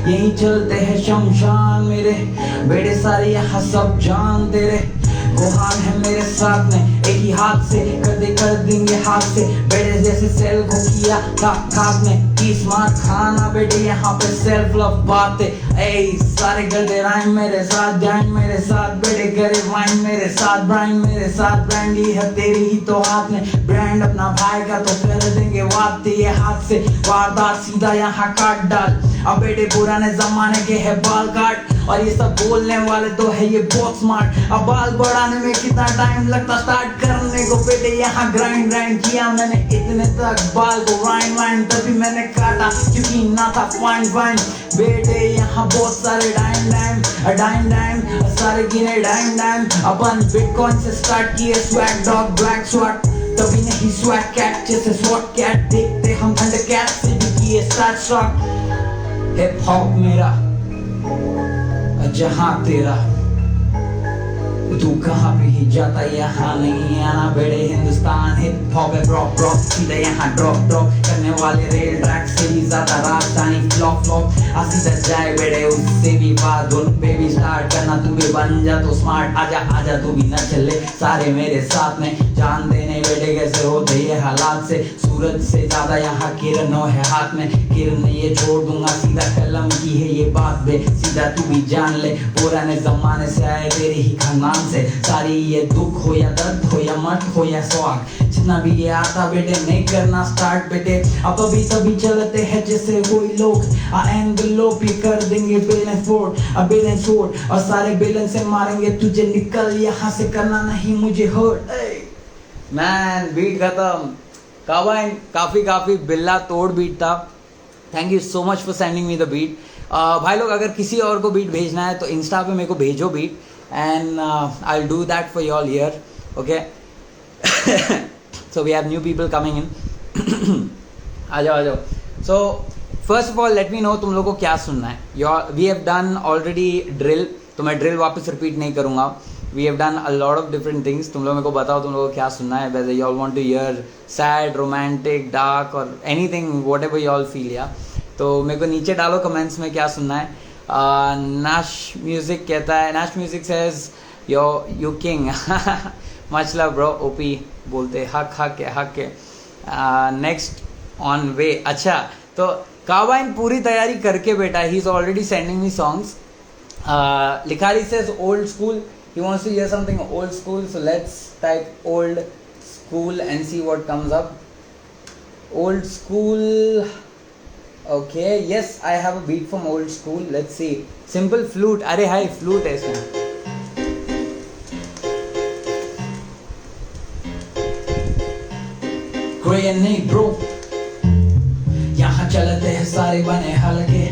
यही चलते हैं शमशान मेरे, बेटे सारे यहाँ सब जान तेरे, वो हाथ है मेरे साथ में, एक ही हाथ से कर देंगे हाथ से, बेटे जैसे सेल को किया खाक में, की स्मार्ट खाना बेटे यहाँ पे सेल्फ लव बात है। ए सारे गधे राइम मेरे साथ, जाइन मेरे साथ, बेटे करे वाइन मेरे साथ, ब्रांड मेरे साथ, ब्रांडी है तेरी ही तो हाथ में, ब्रांड अपना भाई का तो कर देंगे वाद ये हाथ से, वारदात सीधा यहाँ काट डाल। अब बेटे पुराने जमाने के है बाल काट, और ये सब बोलने वाले तो है ये बहुत स्मार्ट। अब बाल बढ़ाने में कितना टाइम लगता स्टार्ट करने को, बेटे यहाँ ग्राइंड किया मैंने इतने तक बाल को वाइन तभी मैंने काटा क्योंकि ना था फाइन बेटे यहाँ बहुत सारे डाइम सारे गिने डाइम। अपन बिटकॉइन से स्टार्ट किए स्वैग डॉग ब्लैक स्वैग, तभी नहीं स्वैग कैट जैसे स्वॉट कैट, देखते हम थंडर कैट से भी किए स्टार्ट शॉट। हिप हॉप मेरा जहां तेरा, तू कहाँ पे ही जाता यहाँ नहीं आना बेटे, हिंदुस्तान हिप हॉप है प्रॉप सीधा यहाँ ड्रॉप करने वाले रेल ट्रैक से भी ज्यादा राजधानी फ्लॉप सीधा जाए बेटे उससे भी बात, धुन पे भी स्टार्ट करना, तू भी बन जा तो स्मार्ट, आजा तू भी न चले सारे मेरे साथ में, जान देने बेटे कैसे होते ये हालात से, सूरज से ज्यादा यहाँ किरणों है हाथ में, किरण ये छोड़ दूंगा सीधा कलम की है ये बात बे, सीधा तू भी जान ले पुराने जमाने से आए तेरे ही खानदान से, सारी ये दुख हो या दर्द हो या मत हो या स्वाग, जितना भी ये आता बेटे नहीं करना स्टार्ट बेटे, अब अभी तभी चलते हैं जैसे कोई लोग, एंगलोप ही कर देंगे बैलेंस फोर्ड और सारे बैलेंस से मारेंगे तुझे, निकल यहाँ से करना नहीं मुझे हर्ट। मैन बीट खत्म, काफी बिल्ला तोड़ बीट था। Thank you so much for sending me the beat. भाई लोग अगर किसी और को बीट भेजना है तो इंस्टा पे मेरे को भेजो beat, and I'll do that for y'all here, okay? So we have new people coming in. आ जाओ। So first of all let me know तुम लोगों को क्या सुनना है। We have done already drill, तो मैं drill वापस repeat नहीं करूँगा। We have done a lot of different things, तुम लोग मेरे को बताओ तुम लोगों को क्या सुनना है, whether y'all want to hear sad, romantic, dark or anything, whatever y'all feel, yeah? तो मेरे को नीचे डालो कमेंट्स में क्या सुनना है। Nash Music कहता है, Nash Music says you king much love bro, OP बोलते हक है। नेक्स्ट ऑन वे, अच्छा तो कावाइन पूरी तैयारी करके बेटा, he is already sending me songs. Likhari says old school, he wants to hear something old school, so let's type old school and see what comes up. Old school, okay, yes I have a beat from old school, let's see. Simple flute, अरे हाय flute है इसमें। Grenade bro, यहाँ चलते हैं सारे बने हल्के,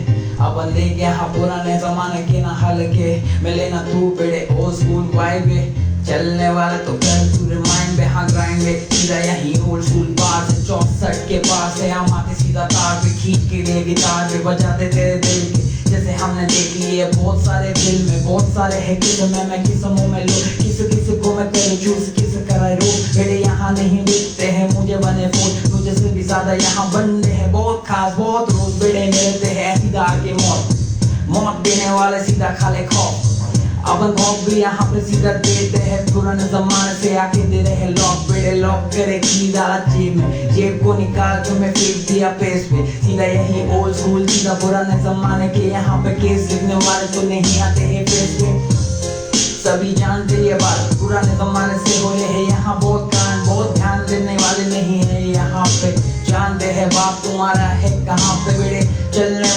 अपन देख यहाँ पुराने जमाने के ना हल्के, मिले ना तू बेड़े ओल्ड स्कूल वाइब है, चलने वाला तो कर तू रिमाइंड पे, हाँ ग्राइंड पे सीधा यही ओल्ड स्कूल पास है, 64 के पास है, हम आते सीधा तार पे खींच के लिए गिटार पे बजाते तेरे दिल के, जैसे हमने देख लिए बहुत सारे फिल्म, बहुत सारे है किस्म मैं किस मुंह में लो, किस को मैं तेरे चूज किस कराए रो, बेटे यहाँ नहीं दिखते हैं मुझे बने फूल, तुझे से भी ज्यादा यहाँ बंदे हैं बहुत खास, बहुत रोज बेटे मिलते हैं सीधा आके मौत देने वाले सीधा खाले खौफ, अपन खौफ भी यहाँ पे सीधा देते हैं, पुराने जमाने से आके दे रहे हैं लॉक, बेटे लॉक करे की डाला जेब में, जेब को निकाल के मैं फेंक दिया पेज पे, सीधा यही ओल्ड स्कूल, सीधा पुराने जमाने के यहाँ पे केस लिखने वाले तो नहीं आते हैं फेस पे, सभी जानते ये बात पुराने जमाने से हो रहे हैं यहाँ बहुत कांड, बहुत ध्यान देने वाले नहीं है यहाँ पे, जानते हैं बाप तुम्हारा है कहाँ पे, बेटे चलने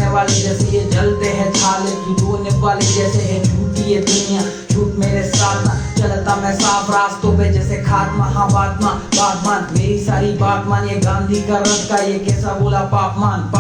वाले जैसे ये जलते हैं छाले, धोने वाले जैसे है झूठी ये दुनिया, झूठ मेरे साथ ना चलता मैं साफ रास्तों पे जैसे खात्मा, हाँ बात मान मेरी सारी बात मान, ये गांधी का रथ का ये कैसा बोला पापमान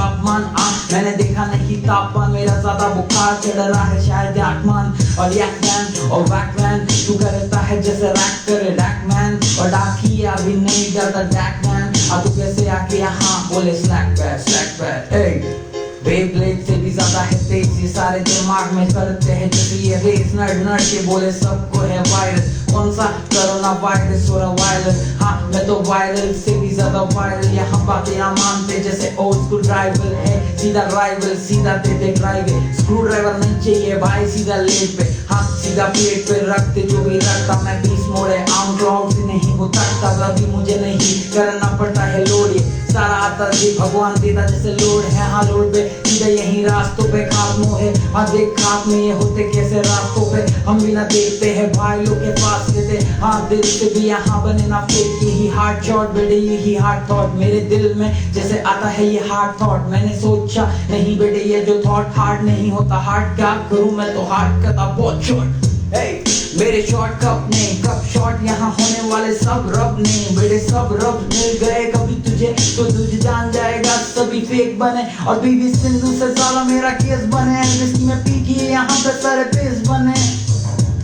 मैंने देखा नहीं तापमान, मेरा ज्यादा बुखार चढ़ रहा है शायद आत्मान, और यकमैन और वैकमैन तू करता है जैसे रैक करे डैकमैन, और डाकी अभी नहीं जाता डैकमैन, अब तू कैसे आके यहाँ बोले स्लैक बैट बेब्लेड से भी ज्यादा है तेज, ये सारे दिमाग में करते हैं जैसे ये रेस, नर्ड के बोले सबको है वायरस, कौन सा कोरोना वायरस हो रहा वायरल, हाँ मैं तो वायरल से भी ज्यादा वायरल, यहाँ बातें ना मानते जैसे ओल्ड स्कूल ड्राइवर है, सीधा राइवल सीधा देते ड्राइव, स्क्रू ड्राइवर नहीं चाहिए भाई सीधा लेट पे, हाँ सीधा पेट पे रखते जो भी रखता मैं बीस मोड़े आम क्लाउड से नहीं हो सकता कभी मुझे नहीं करना पड़ता है लोड ये सारा आता जी भगवान देता जैसे लोड है हाँ लोड पे सीधा यही रास्तों पे खात्मों है हाँ देख खात में ये होते कैसे रास्तों पे हम भी ना देखते हैं भाई लोग के पास लेते हाँ दिल से भी यहाँ बने ना फेक यही हार्ड शॉट बेटे यही हार्ड थॉट मेरे दिल में जैसे आता है ये हार्ड थॉट मैंने सोचा नहीं बेटे ये जो थॉट हार्ड नहीं होता हार्ड क्या करूँ मैं तो हार्ड करता बहुत शॉर्ट मेरे शॉर्ट कप नहीं कप शॉर्ट यहाँ होने वाले सब रब नहीं बेटे सब रब मिल गए कभी तुझे तो तुझे जान जाएगा सभी फेक बने और बीवी सिंधु से ज्यादा मेरा केस बने जिसकी मैं पी की यहाँ पे सारे पेस बने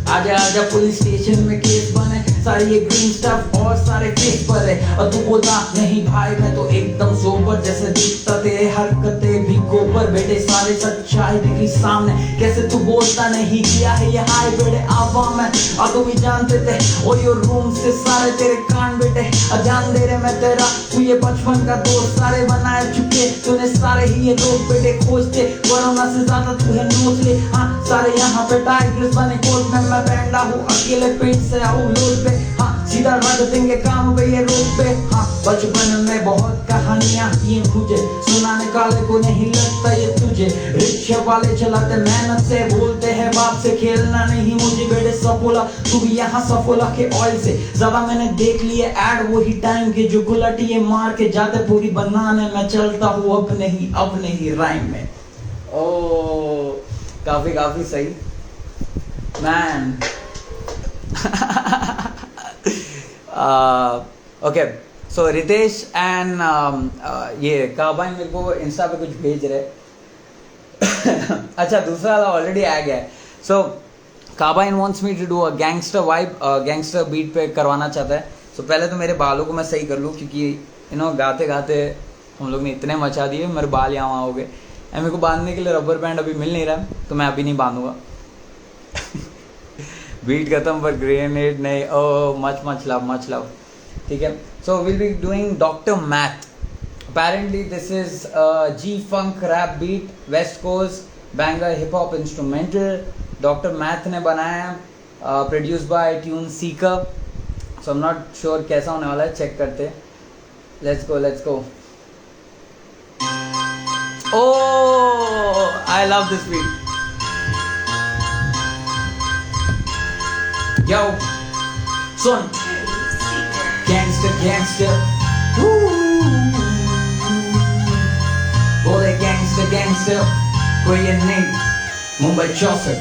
आजा आजा पुलिस स्टेशन में केस बने सारे ये ग्रीन स्टफ और सारे फेस पर है और तू बोलता नहीं भाई मैं तो एकदम सोबर जैसे दिखता तेरे हरकतें भी गोबर बेटे सारे सच्चाई दिखी सामने कैसे तू बोलता नहीं किया है ये हाय बेटे आवाम है और तू भी जानते थे और ये रूम से सारे तेरे कान बेटे अजान दे रहे मैं तेरा तू ये बचपन का दोस्त सारे बनाए चुके तूने सारे ही ये लोग बेटे खोजते कोरोना से ज्यादा तू है नोच ले हाँ सारे यहाँ पे टाइगर्स बने कोर्ट में मैं बैठा हूँ अकेले पेट से आऊँ लोड पे हाँ सीधा रख देंगे काम पे ये रोड पे हाँ बचपन में बहुत कहानियां ये मुझे सुनाने काले को नहीं लगता ये तुझे रिक्शा वाले चलाते मेहनत से बोलते हैं बाप से खेलना नहीं मुझे बेटे सफोला तू भी यहाँ सफोला के ऑयल से ज्यादा मैंने देख लिए एड वही टाइम के जो गुलटिए मार के जाते पूरी बनाने मैं चलता हूँ अब नहीं राइम में ओ काफी सही man okay so Ritesh and ये काबाइन मेरे को इंस्टा पे कुछ भेज रहे अच्छा दूसरा वाला ऑलरेडी आ गया है सो काबाइन wants me to do a gangster vibe gangster beat पे करवाना चाहता है सो पहले तो मेरे बालों को मैं सही कर लूँ क्योंकि गाते गाते हम लोग ने इतने मचा दिए मेरे बाल यहाँ वहाँ हो गए एंड मेरे को बांधने के लिए रबर बैंड अभी मिल नहीं रहा तो मैं अभी नहीं बांधूंगा बीट खत्म पर ग्रेनेड नहीं ओ मच लव ठीक है सो will be doing doctor math apparently this is G funk rap beat west coast banger hip hop instrumental doctor math ने बनाया produced by tune seeker so I'm not sure कैसा होने वाला है check करते let's go oh I love this beat Yo, son, gangster, बोले gangster, कोई ये नहीं, मुंबई चौसर,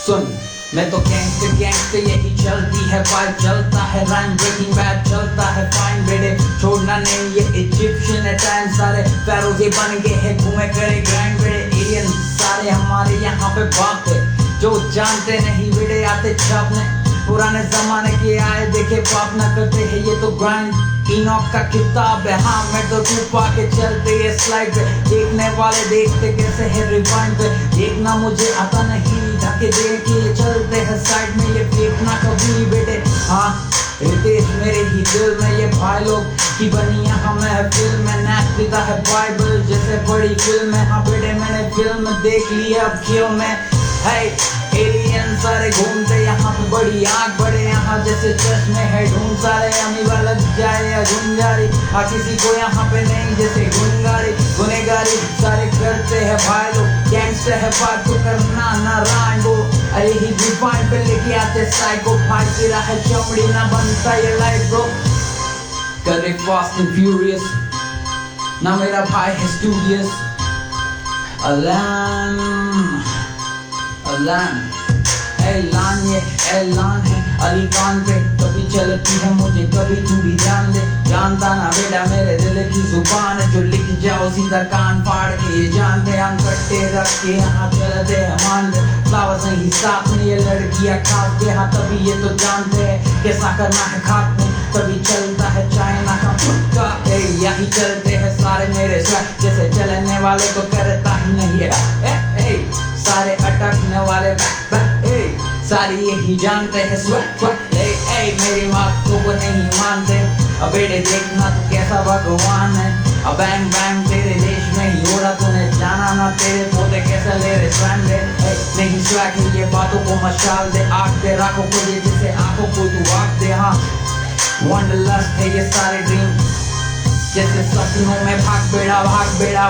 सुन, मैं तो gangster यही चलती है वाइब चलता है राइम ब्रेकिंग बैड चलता है फाइन बेटे छोड़ना नहीं ये इजिप्शियन है टाइम सारे फेरोज़े बन गए हैं घूमे करे ग्राइंड बेटे एलियन सारे हमारे यहाँ पे बाप है जो जानते नहीं बेटे आते छापने पुराने जमाने के आए देखे पाप ना करते हैं ये तो ग्राइंड इनॉक का किताब है हाँ मैं तो तू पाके चलते ये स्लाइड पे देखने वाले देखते कैसे है रिवाइंड पे देखना मुझे आता नहीं ढके देखे चलते हैं साइड में ये फेंकना कभी बेटे हाँ रितेश मेरे ही दिल में ये भाई लोग की बनी यहाँ महफिल में नैप देता है बाइबल जैसे बड़ी फिल्म है हाँ बेटे मैंने फिल्म देख लिया अब खेल में है एलियन सारे घूमते यहाँ पे बड़ी आँख बड़े यहाँ जैसे चश्मे है ढूंढ सारे अमीबा लग जाए या गुंजारी किसी को यहाँ पे नहीं जैसे गुनेगारी सारे करते हैं भाई लोग गैंगस्टर है बात तो करना ना राइम वो अरे ही डिफाइन पे लेके आते साइको फाइट तेरा है चमड़ी ना बनता ये लाइफ ब्रो करे फास्ट एंड फ्यूरियस ना मेरा भाई है स्टूडियस ऐलान ये ऐलान है अली खान पे कभी चलती है मुझे कभी तू भी जान ले जानता ना बेटा मेरे दिल की जुबान है जो लिख जाओ सीधा कान फाड़ के ये जानते हम कट्टे रख के यहाँ चलते हैं मान ले फ्लावर्स नहीं साथ में ये लड़कियाँ खास के हाँ तभी ये तो जानते हैं कैसा करना है खाक में तभी चलता है चाइना का फुटका यही चलते हैं सारे मेरे साथ जैसे चलने वाले को करता ही नहीं है सारे अटकने वाले सारे यही जानते हैं मेरी बातों को नहीं मानते अब बेटे देखना तो कैसा भगवान है अब बैंग बैंग तेरे देश में ही हो रहा तूने जाना ना यहाँ तेरे पौधे कैसे ले रहे स्वैग दे, नहीं स्वैग है ये बातों को मशाल दे, आग दे राखों को ये जिसे आंखों को तू आग दे। हाँ वंडरलस्ट है ये सारे ड्रीम, जैसे सपनों में भाग बेड़ा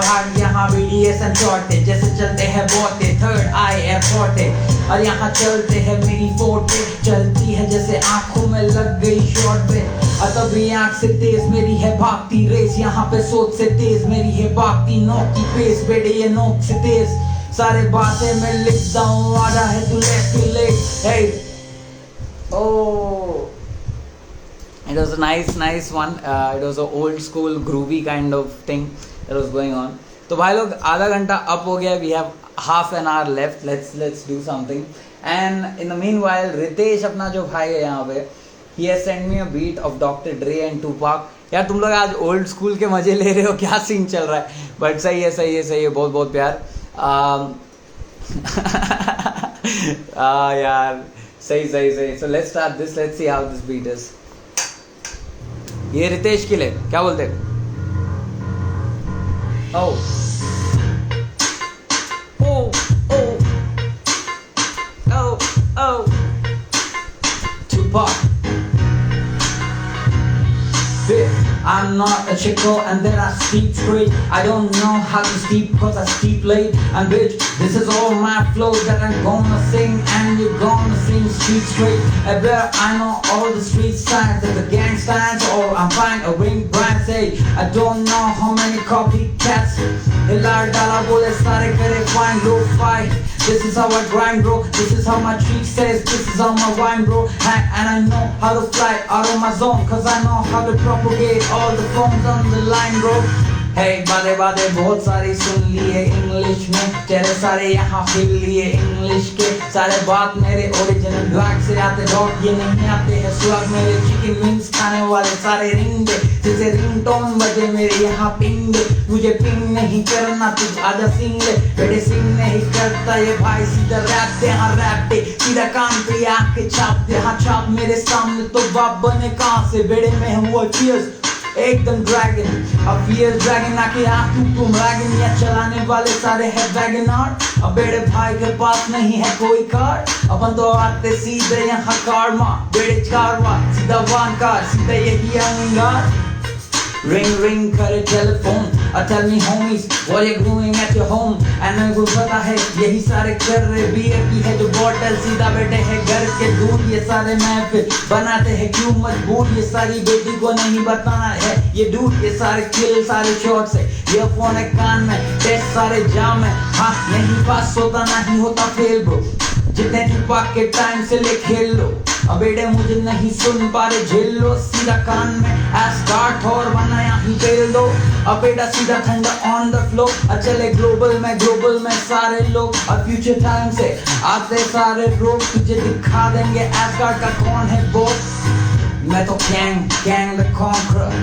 भाग, यहाँ BDSM शॉर्टे जैसे चलते हैं बोटे, थर्ड आई है फोर्टे, और यहाँ चलते हैं मेरी फोर्टे, चलती है जैसे आंखों में लग गई शॉर्ट पे, और तभी आंख से तेज मेरी है भागती रेस, यहाँ पे सोच से तेज मेरी है भागती नोक की पेस, बेटे ये नोक से तेज सारे बातें मैं लिखता हूँ, आधा है तू late, hey oh it was a nice one, it was a old school groovy kind of thing that was going on. तो भाई लोग आधा घंटा अप हो गया, we have half an hour left, let's do something, and in the meanwhile Ritesh अपना जो भाई है यहाँ पे, he has sent me a beat of Dr. Dre and Tupac. यार तुम लोग आज ओल्ड स्कूल के मजे ले रहे हो, क्या सीन चल रहा है, बट सही है बहुत बहुत प्यार यार सही, so let's start this, let's see how this beat is. ये रितेश के लिए क्या बोलते हैं? Oh Tupac. I'm not a chico and then I sleep straight. I don't know how to sleep cause I sleep late. And bitch, this is all my flow that I'm gonna sing, and you're gonna sing street straight. I bet I know all the street signs and the gang signs, or I'm fine a ring brand say. I don't know how many copycats. Hilar dala bole sare kare fine low fight. This is how I grind bro, this is how my treat says, this is how my wine bro, and I know how to fly out of my zone, cause I know how to propagate all the phones on the line bro. Hey बातें बहुत सारी सुन लिए English में, तेरे सारे यहाँ फिर लिए इंग्लिश के सारे बात मेरे ओरिजिनल ब्लैक से आते, डॉट ये नहीं आते हैं स्वाग मेरे, चिकन विंग्स खाने वाले सारे रिंग दे, जैसे रिंगटोन बजे मेरे यहाँ पिंग दे, तुझे पिंग नहीं करना तुझ आजा सिंग ले, बेटे सिंग नहीं करता ये भाई सीधा रैप दे, हाँ रैप दे सीधा कान पे आके छाप दे, हाँ छाप मेरे सामने तो बाप बने कहाँ से, बेटे मैं हुआ चीयर्स एकदम ड्रैगन, अब फियर्स ड्रैगन आके आँख तुम ड्रैगन, या चलाने वाले सारे है वैगनआर, अब बेटे भाई के पास नहीं है कोई कार, अपन तो आते सीधे यहाँ कार माँ, बेटे कारवा सीधा वान कार, सीधा यही अंगार, ring करे telephone, tell me homies what you doing at your home, and मेरे को पता है यही सारे कर रहे, बियर की है जो बॉटल सीधा बैठे है घर के दूर, ये सारे महफिल बनाते हैं क्यों मजबूर, ये सारी बेटी को नहीं बताना है ये डूड, ये सारे किल सारे शॉट्स है, ये फोन है कान में, टेस्ट सारे जाम है, हाँ नहीं पास होता नहीं होता फेल ब्रो, जितने टुपाक के टाइम से ले खेल लो, अब बेटे मुझे नहीं सुन पा रहे झेल लो, सीधा कान में स्टार्ट और बना यहाँ फेल दो, अब बेटा सीधा ठंडा ऑन द फ्लो, चले ग्लोबल में सारे लोग, अब फ्यूचर टाइम से आते सारे लोग, तुझे दिखा देंगे एस्गार्ड का कौन है बोस, मैं तो गैंग द कॉन्करर,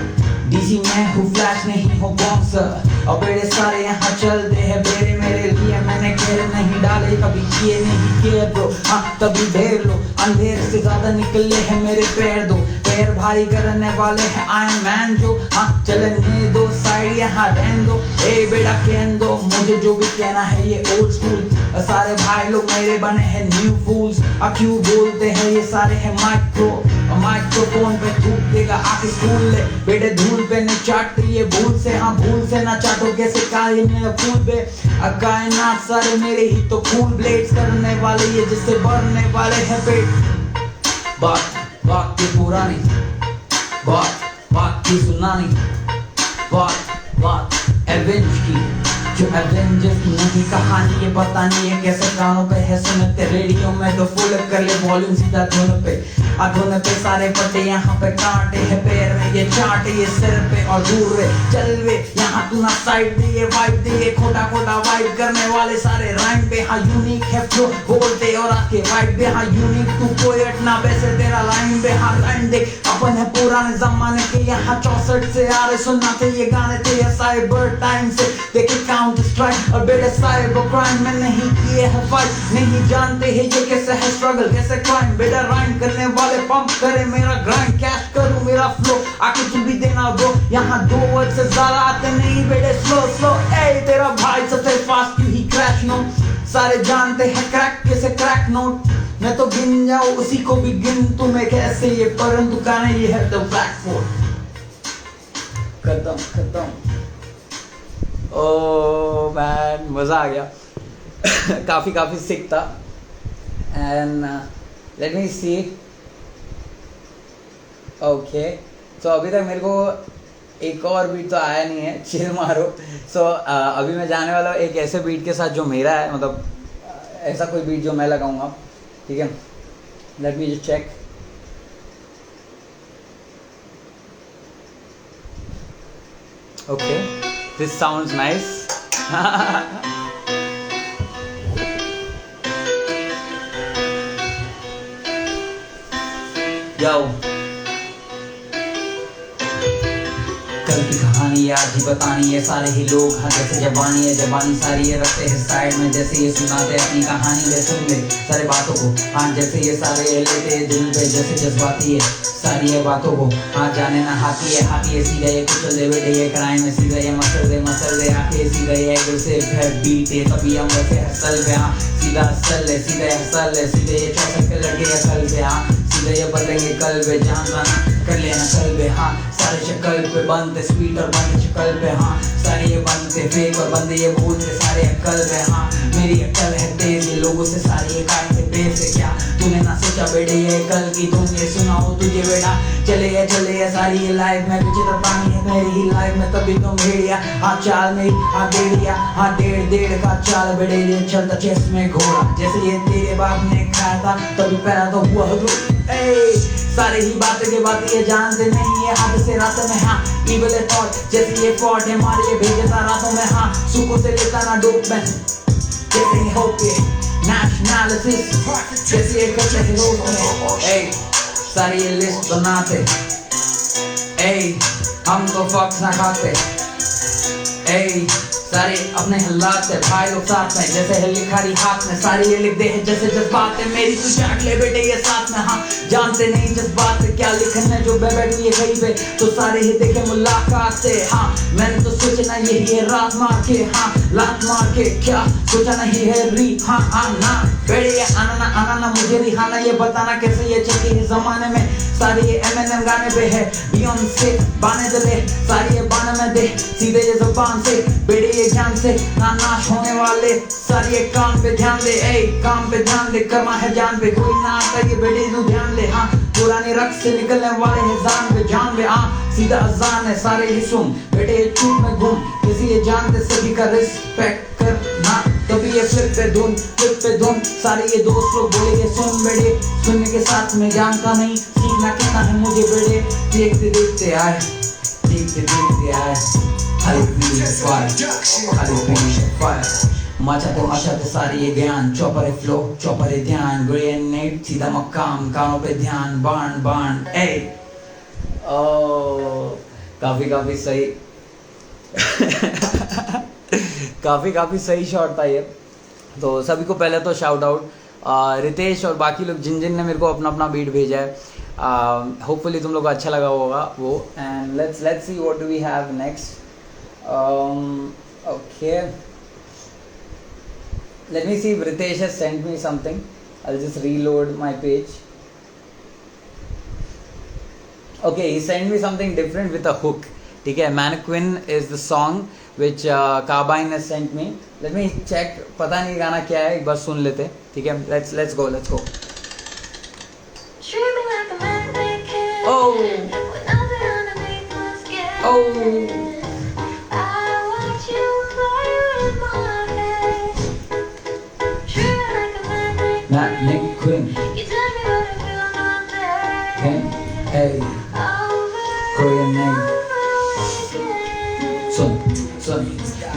डीजी मैं हूँ फ्लैश नहीं हो बॉक्सर, और बेटे सारे यहाँ चलते हैं बेरे मेरे लिए, मैंने घेर नहीं डाले कभी किए नहीं किए ब्रो, हाँ तभी ढेर लो, अंधेर से ज्यादा निकले हैं मेरे पैर दो, पैर भारी करने वाले हैं आयरन मैन जो, हाँ चलने दो साइड यहाँ रहने दो, ए बेटा कहने दो मुझे जो भी कहना है ये ओल्ड स्कूल, सारे भाई लोग मेरे बने हैं न्यू फूल्स, क्यों बोलते हैं ये सारे हैं माइक्रोफोन पे थूक देगा आके स्कूल ले, बेटे धूल पे न चाटते ये भूल से, हाँ भूल से ना चाटो कैसे काहे में फूल पे, कायनात सारे मेरे ही तो खून ब्लेड्स करने वाले ये जिससे बढ़ने वाले हैं पेट, बात की पुरानी, बात की सुनानी, बात एवेंज की, जो एवेंजर्स की नहीं कहानी, ये पता नहीं है कैसे कानों पे है सुनते, रेडियो में तो फुल कर ले वॉल्यूम सीधा धुन पे सारे पट्टे यहाँ पे कांटे हैं पैर में ये चाटे ये सिर पे और दूर रे चल वे यहाँ तू ना साइड दे ये वाइब दे ये खोटा वाइब करने वाले सारे राइम पे, हाँ यूनिक है फ्लो बोलते और आके वाइब पे, हाँ यूनिक तू पोएट ना वैसे तेरा लाइन पे, हाँ लाइन देख अपन है पुराने जमाने के यहाँ 64 से आ रहे सुनना थे ये गाने थे ये साइबर टाइम से देखे काउंटर स्ट्राइक, और बेटे साइबर क्राइम में नहीं किए है फाइट, नहीं जानते हैं ये कैसे है स्ट्रगल कैसे क्राइम, बेटा राइम करने वाले पंप करे मेरा ग्राइंड कैश करूं मेरा फ्लो आके तू भी देना ब्रो, यहाँ 2 वर्ड से ज्यादा आते नहीं बेटे स्लो ए तेरा भाई सबसे फास्ट सारे जानते हैं क्रैक कैसे क्रैक नोट, मैं तो गिन जाऊं उसी को भी गिन तुम्हें कैसे ये, परंतु गाना ये है द ब्लैकबोर्ड। खत्म खत्म। ओ मैन मजा आ गया। काफी सिक था। And let me see. Okay so अभी तक मेरे को एक और बीट तो आया नहीं है, चिल मारो। सो अभी मैं जाने वाला हूँ एक ऐसे बीट के साथ जो मेरा है, मतलब ऐसा कोई बीट जो मैं लगाऊंगा, ठीक है। Let me just check. Okay this sounds nice. Yo. कल की कहानी आज ही बतानी है, सारे ही लोग हाँ जैसे जबानी है, जबानी सारी है रखते हैं साइड में, जैसे ये सुनाते अपनी कहानी वे सुन ले सारे बातों को, हाँ जैसे ये सारे लेते हैं दिल पे, जैसे जज्बाती है सारी ये बातों को, हाँ जाने ना हाथी है सीधा ये कुचल दे बेटे ये क्राइम है सीधा ये मसल दे आके सीधा ये एग्रेसिव है बीट है, तभी हम वैसे हसल पे, हाँ सीधा हसल है सीधे ये 64 के लड़के कल पे, हाँ सीधा ये बदलेंगे कल पे, जान जाना कर लेना कल पे, हाँ सारे शक्ल पे बनते स्वीट और बनते शक्ल पे, हाँ सारे ये बनते फेक और बंदे ये भूलते सारे अक्ल पे, हाँ मेरी अक्ल है तेज ये लोगों से सारी ये काट के बेस है, क्या तूने ना सोचा बेटे ये कल की तुम ये सुनाओ तुझे बेटा, चले ये सारी ये लाइफ में विचित्र पानी है मेरी ही लाइफ में, तभी तुम भेड़िया हाँ चाल मेरी हाँ डेढ़िया हाँ डेढ़ का चाल बेटे ये चलता चेस में घोड़ा, जैसे ये तेरे बाप ने खाया था तभी पैदा तो हुआ सारे ही बातें ये जानते नहीं है हाथ से रात में, हाँ इविल थॉट जैसे ये थॉट है हमारे ये भेजता रातों में, हाँ सुकून से लेता ना डोप में, जैसे ये होप है नेशनलिटीज जैसे ये करते हैं लोग में, सारी ये लिस्ट बनाते, हम तो फक्स ना खाते, सारे अपने हालात है भाई लोग साथ में, जैसे है लिखारी हाथ में, सारे ये लिख दे है जैसे जज्बात है मेरी तू चाट ले बेटे ये साथ में, हाँ जानते नहीं जज्बात से क्या लिखना है जो बैठू ये कहीं पे, तो सारे ही देखे मुलाकात से, हाँ मैंने तो सोचा ना यही है रात मार के, हाँ लात मार के, क्या सोचा नहीं है री हाँ आना बेटे ये आना ना मुझे रिहाना ये बताना कैसे ये चलती है जमाने में, सारे ये M&M गाने पे है बियॉन्से बाने दले, सारे ये बाने में दे सीधे ये जुबान से बेटे ये ज्ञान से ना नाश होने वाले, सारे ये काम पे ध्यान दे, काम पे ध्यान दे कर्मा है जान पे, कोई ना आता ये बेटे तू ध्यान ले, हाँ पुरानी रक्त से निकलने वाले हैं जान पे, हाँ सीधा अजान है सारे ही सुन बेटे ये चूप में घूम, किसी ये जानते सभी का रिस्पेक्ट करना, तभी ये फ्लिप पे धुन सारे ये दोस्त लोग बोलेंगे सुन बेटे, सुनने के साथ में जानता नहीं सीखना कितना है मुझे बेटे, देखते आए मचाते सारे ये ज्ञान, चौपर फ्लो चौपर ध्यान, ग्रेनेड सीधा मकाम कानों पे ध्यान, बाण काफी सही काफी सही शॉट था ये। तो सभी को पहले तो शाउट आउट रितेश और बाकी लोग जिन ने मेरे को अपना बीट भेजा है, होपफुली तुम लोग को अच्छा लगा होगा वो। And let's see what do we have next. Okay let me see if Ritesh has sent me something. I'll just reload my page. Okay, he sent me something different with a hook. ठीक है, Mannequin is the song which Kabine has sent me. Let me check. पता नहीं गाना क्या है, एक बार सुन लेते. ठीक है, let's go. Oh. Mannequin. Hey. Korean name. सुन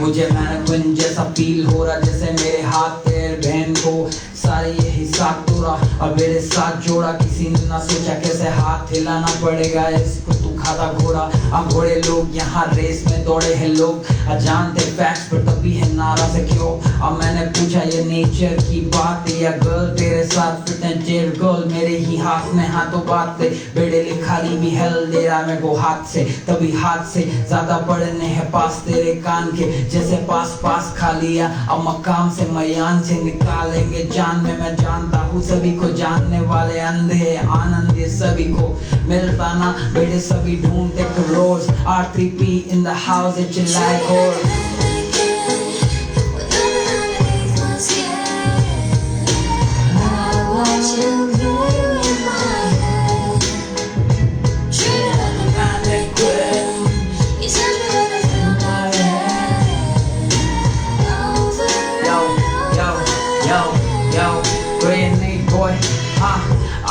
मुझे मैनेक्विन जैसा फील हो रहा, जैसे मेरे हाथ पैर बहन को सारे यही साथ तोड़ा और मेरे साथ जोड़ा, किसी ने ना सोचा कैसे हाथ हिलाना पड़ेगा इसको, तू खाता घोड़ा। अब घोड़े लोग यहाँ रेस में दौड़े हैं लोग, जानते फैक्ट्स पर तभी है नारा से क्यों। अब मैंने पूछा ये नेचर की बात है या गर्ल तेरे साथ फिट एंड चेयर गर्ल मेरे ही हाथ में हाथों बात थे बेड़े लिखारी भी हेल दे रहा मेरे को हाथ से तभी हाथ से ज्यादा पड़ने हैं पास तेरे कान के जैसे पास पास खा लिया अब मकाम से मयान से निकालेंगे जान में मैं जानता हूँ सभी को जानने वाले अंधे आनंद ये सभी को मिलता ना बेड़े सभी ढूंढते रोज R3P in the house it you like और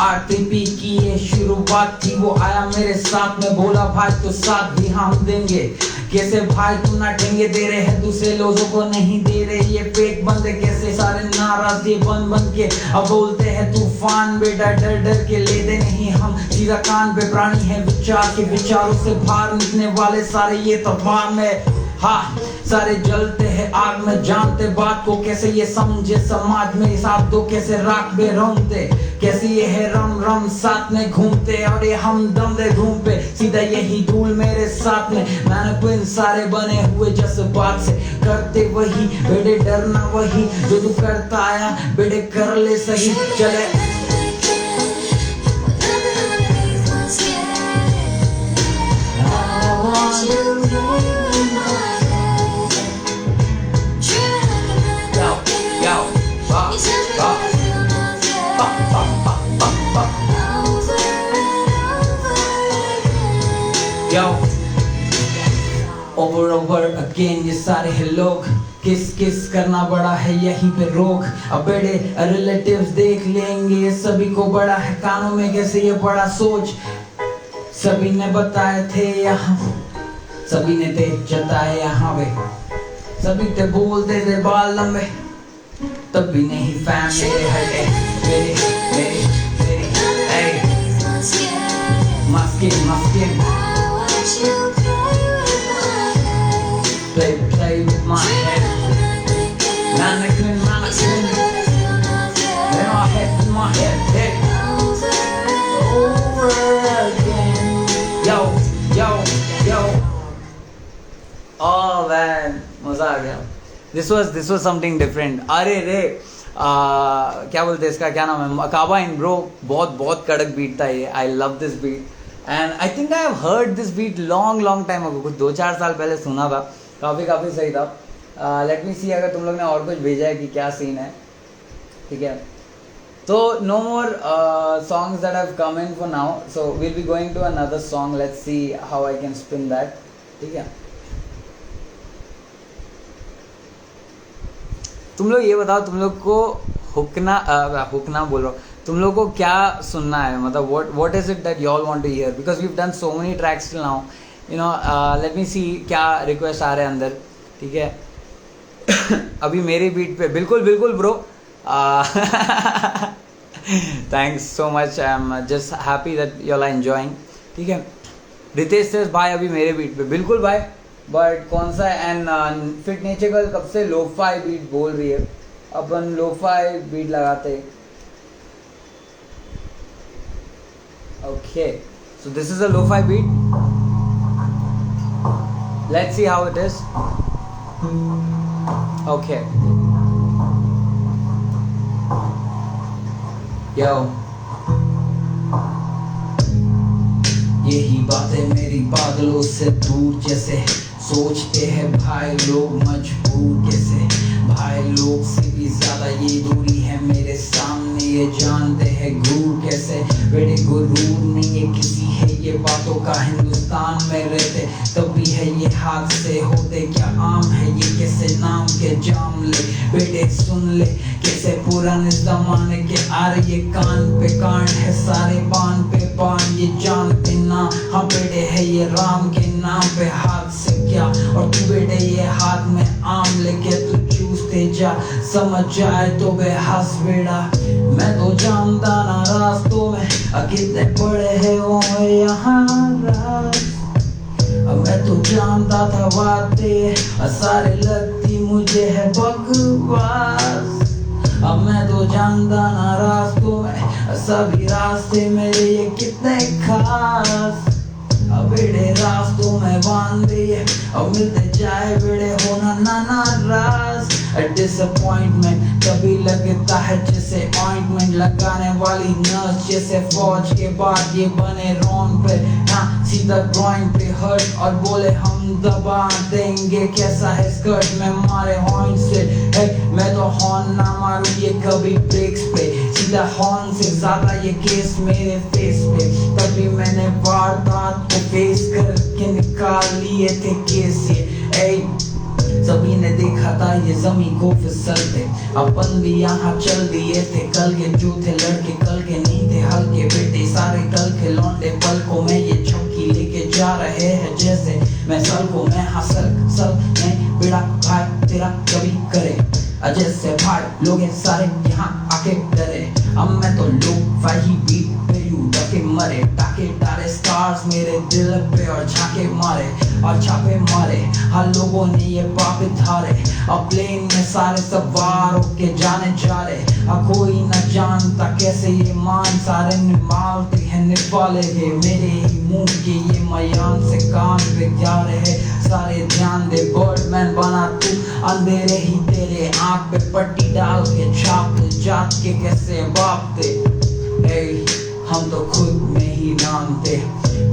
R3P की ये शुरुआत थी वो आया मेरे साथ में बोला भाई तो साथ भी हम देंगे कैसे भाई तुम ना ढेंगे दे रहे हैं दूसरे लोगों को नहीं दे रहे ये फेक बंदे कैसे सारे नाराज ये बन के अब बोलते हैं तूफान बेटा डर डर के लेते नहीं हम सीधा कान पे प्राणी है विचार के विचारों से बाहर निकलने वाले सारे ये तबाह में हाँ सारे जलते हैं आग में जानते बात को कैसे ये समझे समाज में साथ दो कैसे राख बे रमते कैसे ये है रम रम साथ में घूमते और ये हम दम दे घूम पे सीधा यही धूल मेरे साथ में मैंने सारे बने हुए जज्बात से करते वही बेटे डरना वही जो तू करता आया बेटे कर ले सही चले Yo, over again ये सारे हैं लोग किस करना बड़ा है यहीं पे रोक अब बड़े रिलेटिव्स देख लेंगे सभी को बड़ा है कानों में कैसे ये बड़ा सोच सभी ने बताए थे यहाँ सभी ने थे जताए यहाँ पे सभी ते बोलते थे बाल लंबे तब भी नहीं फैम मेरे हटे मेरे मस्किन Play with my head. Mannequin. Then my head. Over again. Yo. Oh man, मजा आ गया. This was something different. अरे रे क्या बोलते हैं इसका क्या नाम है मकाबा इन ब्रो बहुत कड़क बीट था ये. I love this beat and I think I have heard this beat long time ago. कुछ 2-4 साल पहले सुना था. काफ़ी सही था. लेट मी सी अगर तुम लोग ने और कुछ भेजा है कि क्या सीन है. ठीक है तो no more songs that have come in for now so will be going to another song. Let's see how I can spin that. ठीक है तुम लोग ये बताओ तुम लोग को हुकना बोल रहा हूँ तुम लोग को क्या सुनना है मतलब what is it that you all want to hear because we've done so many tracks till now. You know, let me see क्या रिक्वेस्ट आ रहे हैं अंदर. ठीक है अभी मेरे बीट पे बिल्कुल bro. Thanks so much. I am just happy that you all are enjoying. ठीक है रितेश सेस भाई अभी मेरे बीट पे बिल्कुल भाई बट कौन सा एंड फिट नेचर गर्ल कब से लोफाई बीट बोल रही है अपन लोफाई बीट लगाते. Okay so this is a lofi beat. Let's see how it is. Okay. Yo. यही बातें मेरी बादलों से दूर जैसे सोचते हैं भाई लोग मजबूर कैसे भाई लोग से भी ज्यादा ये दूरी है मेरे सामने ये जानते हैं गुरूर कैसे बेटे गुरूर नहीं ये किसी है ये बातों का हिंदुस्तान में रहते तभी है ये हादसे होते क्या आम है ये कैसे नाम के जाम ले बेटे सुन ले कैसे पुराने जमाने के आ रहे ये कान पे कांड है सारे बान पे बान ये जानते ना हाँ बेटे है ये राम के नाम पे हाथ से क्या और तू बेटे ये हाथ में आम लेके तू चूसते जा समझ जाए तो बेहस बेड़ा मैं तो जानता ना रास्तों में कितने बड़े हैं वो यहाँ अब मैं तो जानता था बातें सारे लगती मुझे है जानता ना रास्तों में सभी रास्ते मेरे ये कितने खास। अब बेड़े रास्तों में बांधे अब मिलते जाए बेड़े होना ना रास। डिसअपॉइंटमेंट तभी लगता है जैसे ऑइंटमेंट लगाने वाली नर्स, जैसे फौज के बाद ये बने रॉन्ग पे ना सीधा ड्राइंग पे हर्ट और बोले हम दबा देंगे कैसा है स्कर्ट में मारे हॉर्न से। मैं तो हॉर्न ना मारूं ये कभी ब्रेक्स पे, सीधा हॉर्न से ज्यादा ये केस मेरे फेस पे। तभी मैंने वारदात को फेस करके निकाल लिए थे केस ये। सभी ने देखा था ये जमीन को फिसलते, अपन भी यहाँ चल दिए थे। कल के जो थे लड़के कल के नहीं थे हल्के बेटे, सारे कल के लौंडे पल को मैं ये छक्की लेके जा रहे हैं जैसे मैं सल को मैं हासिल सल में बेड़ा भाई तेरा कभी करे अजय से भाई लोग सारे यहाँ आके डरे। अब मैं तो लोग वही बीट पे यू डके मरे, टाके डाले स्टार्स मेरे दिल पे और झाके मारे और छापे मारे। हर लोगों ने ये पापे धारे, अब प्लेन में सारे सवार होके जाने जा रहे। अब कोई न जानता कैसे ये मान सारे निमालते हैं निपाले हुए मेरे ही मुंह के ये मयान से कान पे जा रहे सारे ध्यान दे। बर्डमैन बना तू अंधेरे ही तेरे आंख पे पट्टी डाल के छाप जात के कैसे बाप थे। हम तो खुद में ही नाम थे,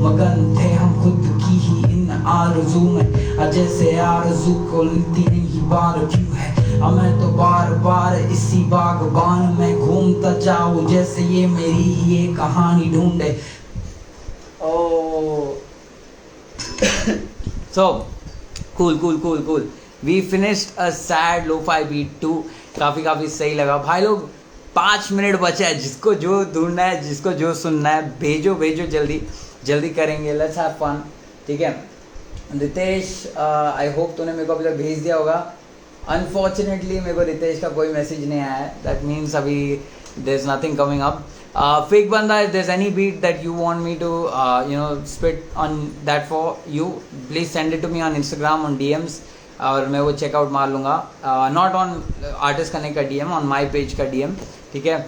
मगन थे हम खुद की ही इन आरज़ू में। जैसे आरज़ू को लेती नहीं बार क्यों है, मैं तो बार बार इसी बागबान में घूमता जाऊं जैसे ये मेरी ये कहानी ढूंढे। So cool. We finished a sad lo-fi beat too. काफ़ी सही लगा भाई लोग। 5 मिनट बचा है, जिसको जो ढूंढना है जिसको जो सुनना है भेजो जल्दी करेंगे। लेट्स हैव फन, ठीक है। रितेश आई होप तूने मेरे को अभी तक भेज दिया होगा। अनफॉर्चुनेटली मेरे को रितेश का कोई मैसेज नहीं आया है, दैट मीन्स अभी there is nothing coming up. Fake Banda, if there's any beat that you want me to spit on that for you, please send it to me on Instagram on DMs और मैं वो checkout मार लूँगा। Not on artist connect का DM, on my page का DM, ठीक है।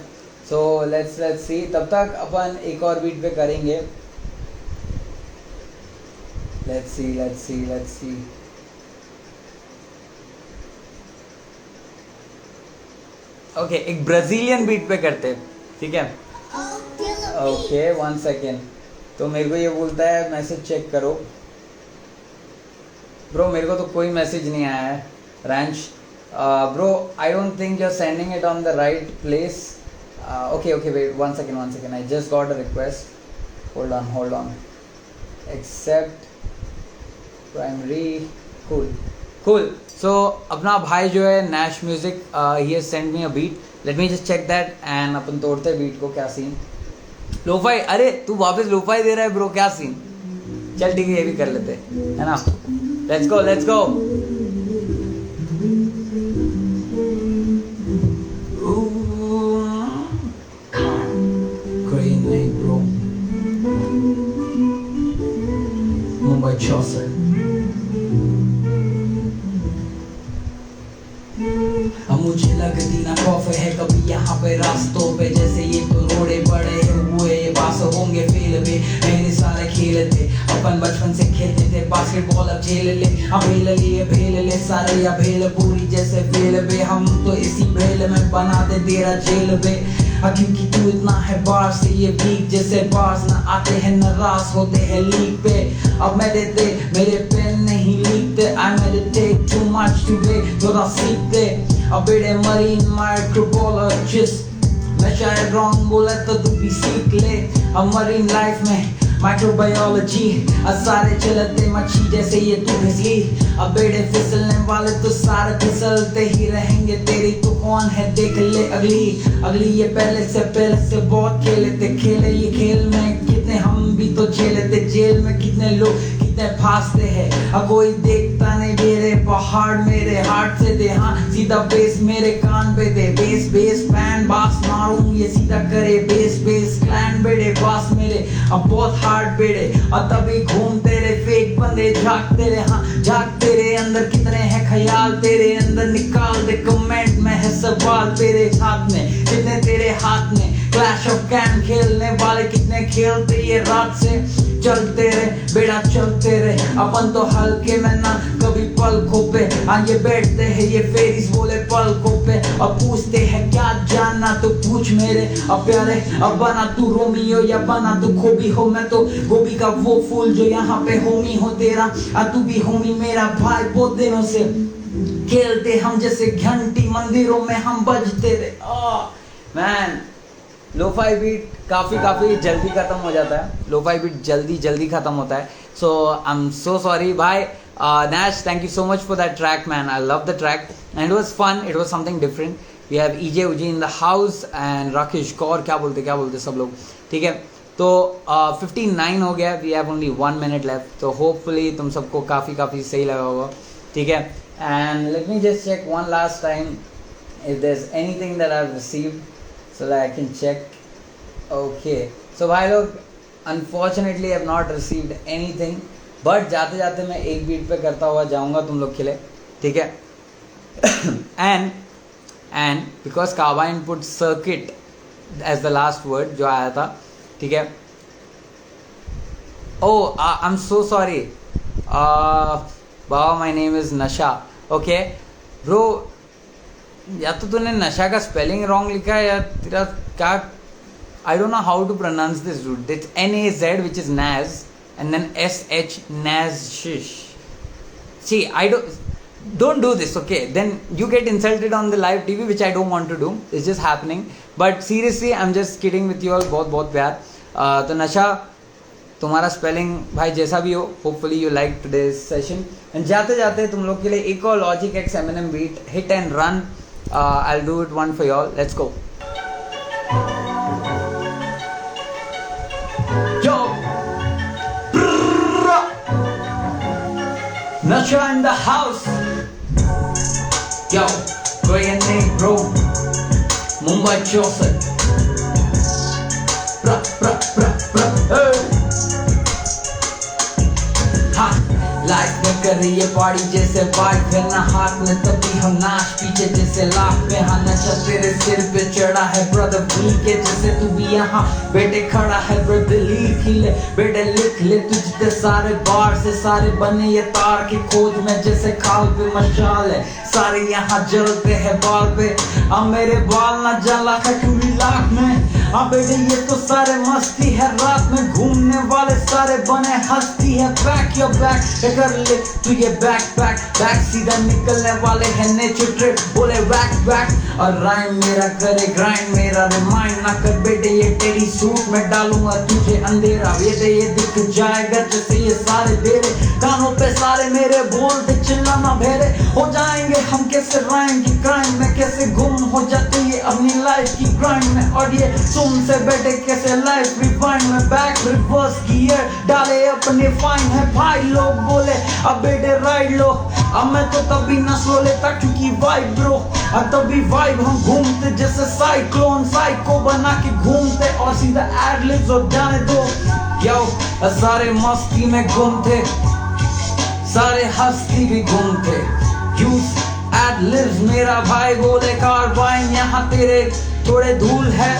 So let's सी, तब तक अपन एक और बीट पे करेंगे। लेट्स सी ओके, एक ब्राज़ीलियन बीट पे करते, ठीक है। Okay 1 second. तो मेरे को ये बोलता है मैसेज चेक करो। ब्रो मेरे को तो कोई मैसेज नहीं आया है। रैंच bro I don't think you are sending it on the right place. Okay wait 1 second I just got a request. Hold on accept primary. Cool. So अपना भाई जो है नैश म्यूजिक ही has send me a beat, let me just check that and अपन तोड़ते beat को। क्या scene lofi, अरे तू वापस लोफाई दे रहा है ब्रो, क्या सीन। चल ठीक है, ये भी कर लेते है ना। लेट्स गो कोई नहीं ब्रो, मुंबई चौसठ। मुझे लगती ना खौफ है कभी यहाँ पे रास्तों पे, जैसे ये तो रोड़े बड़े हुए ये बास होंगे फेल वे। मेरे सारे खेल थे अपन बचपन से खेलते थे बास्केटबॉल, अब झेल ले भेल ले सारे या भेल पूरी जैसे फेल वे। हम तो इसी भेल में बना दे तेरा जेल वे, क्योंकि तू इतना है बाहर से ये वीक जैसे बार्स न आते हैं नाराज होते हैं लीक पे। अब मैं देते मेरे पेन नहीं लिखते, I meditate too much today थोड़ा सीखते। अब बेड़े मरीन माइक्रोबायोलॉजिस्ट, मैं शायद रॉन्ग बोला तो तू भी सीख ले। अब मरीन लाइफ में माइक्रोबायोलॉजी सारे चलते मच्छी जैसे ये तू फिसली। अब बेड़े फिसलने वाले तो सारे फिसलते ही रहेंगे, तेरी तो कौन है देख ले अगली। ये पहले से बहुत खेले थे खेले ये खेल में, कितने हम भी तो झेले थे जेल में, कितने लोग कितने फांसते हैं। अब कोई देखता नहीं मेरे पहाड़ मेरे हार्ट से दे, हाँ सीधा बेस मेरे कान पे दे। बेस पैन बास मारूं ये सीधा करे बेस क्लैन बेड़े बास मेरे अब बहुत हार्ड बेड़े। और तभी घूमते रहे फेक बंदे झांकते रहे, हाँ झांकते रहे अंदर कितने हैं ख्याल तेरे अंदर, निकाल दे कमेंट में है सवाल तेरे हाथ में, कितने तेरे हाथ में, क्लैश ऑफ कैन खेलने वाले कितने खेलते ये रात से, चलते रहे बेड़ा चलते रहे, अपन तो हल्के में ना कभी पलकों पे, हाँ ये बैठते हैं ये फेरिस बोले पलकों पे, अब पूछते हैं क्या जानना तो पूछ मेरे, अब प्यारे अब बना तू रोमियो या बना तू खोबी हो, मैं तो गोभी का वो फूल जो यहाँ पे होमी हो तेरा, तू भी होमी मेरा भाई, बहुत दिनों से खेलते हम जैसे घंटी मंदिरों में हम बजते रहे। मैन लोफाई बीट काफ़ी जल्दी ख़त्म हो जाता है, लोफाई बीट जल्दी ख़त्म होता है, so I am so sorry भाई। Nash, thank you so much for that track, man. I love the track and it was fun. It was something different. We have EJ Uji in the house and Rakesh Kaur. क्या बोलते सब लोग, ठीक है। तो 59 हो गया, we have only 1 minute left. तो hopefully तुम सबको काफ़ी सही लगा होगा, ठीक है। And let me just check one last time if there's anything that I've received so that I can check. Okay, so भाई लोग unfortunately I have not received anything, but जाते जाते मैं एक बीट पे करता हुआ जाऊंगा तुम लोग के लिए, ठीक है। and because Carvine put circuit as the last word जो आया था, ठीक है। Oh, I'm so sorry. Baba, my name is Nasha. Okay, bro, या तो तूने नशा का स्पेलिंग रॉन्ग लिखा है या तेरा क्या, I don't know how to pronounce this, dude. It's N-A-Z, which is Naz, and then S-H, Nazshish. See, don't do this, okay? Then you get insulted on the live TV, which I don't want to do. It's just happening. But seriously, I'm just kidding with you all. बहुत प्यार। तो नशा, तुम्हारा spelling भाई जैसा भी हो, hopefully you like today's session. And जाते जाते तुम लोग के लिए एक और logic X Eminem beat, hit and run. I'll do it one for y'all. Let's go. Yo, Nasha in the house. Yo, Korean name bro, Mumbai Joseph. Hey. Ha, life में कर रही है पार्टी जैसे वाइफ है ना हाथ में, तभी हम नाच पीछे जैसे लाख में, हाँ नशा तेरे सिर पे चढ़ा है ब्रदर वी के जैसे, तू भी यहाँ बेटे खड़ा है ब्रदर लिख ही ले बेटे, लिख ले तू जितने सारे बार से सारे बने ये तार की खोज में, जैसे खाल पे मशाल है सारे यहाँ जलते हैं बाल पे, अब मेरे बाल ना जला है क्यों लाख में, हाँ बेटे ये तो सारे मस्ती है रात में, घूमने वाले सारे बने हस्ती है, बैक योर बैक कर ले तू ये बैक सीधा निकलने वाले हैं नेचर ट्रिप बोले वैक, और राइम मेरा करे ग्राइंड मेरा रिमाइंड ना कर बेटे, ये तेरी सूट में डालूंगा तुझे अंधेरा, ये दिख जाएगा जैसे ये सारे तेरे कानों पे सारे मेरे बोलते चिल्लाना भेरे, हो जाएंगे हम कैसे राइम की क्राइम में, कैसे गुम हो जाते ये अपनी लाइफ की ग्राइंड में, और ये सुन से बेटे कैसे लाइफ रिवाइंड में, बैक रिवर्स गियर डाले अपने फाइन है भाई, लोग बोले अब बेटे राइड लो, अब मैं तो तभी ना सो लेता क्योंकि वाइब ब्रो, और तभी वाइब हम घूमते जैसे साइक्लोन, साइको बना के घूमते और सीधा एडलिब्स और जाने दो, यो सारे मस्ती में घूमते सारे हस्ती भी घूमते, यूज एडलिब्स मेरा भाई बोले कार्बाइन, यहाँ तेरे थोड़े धूल है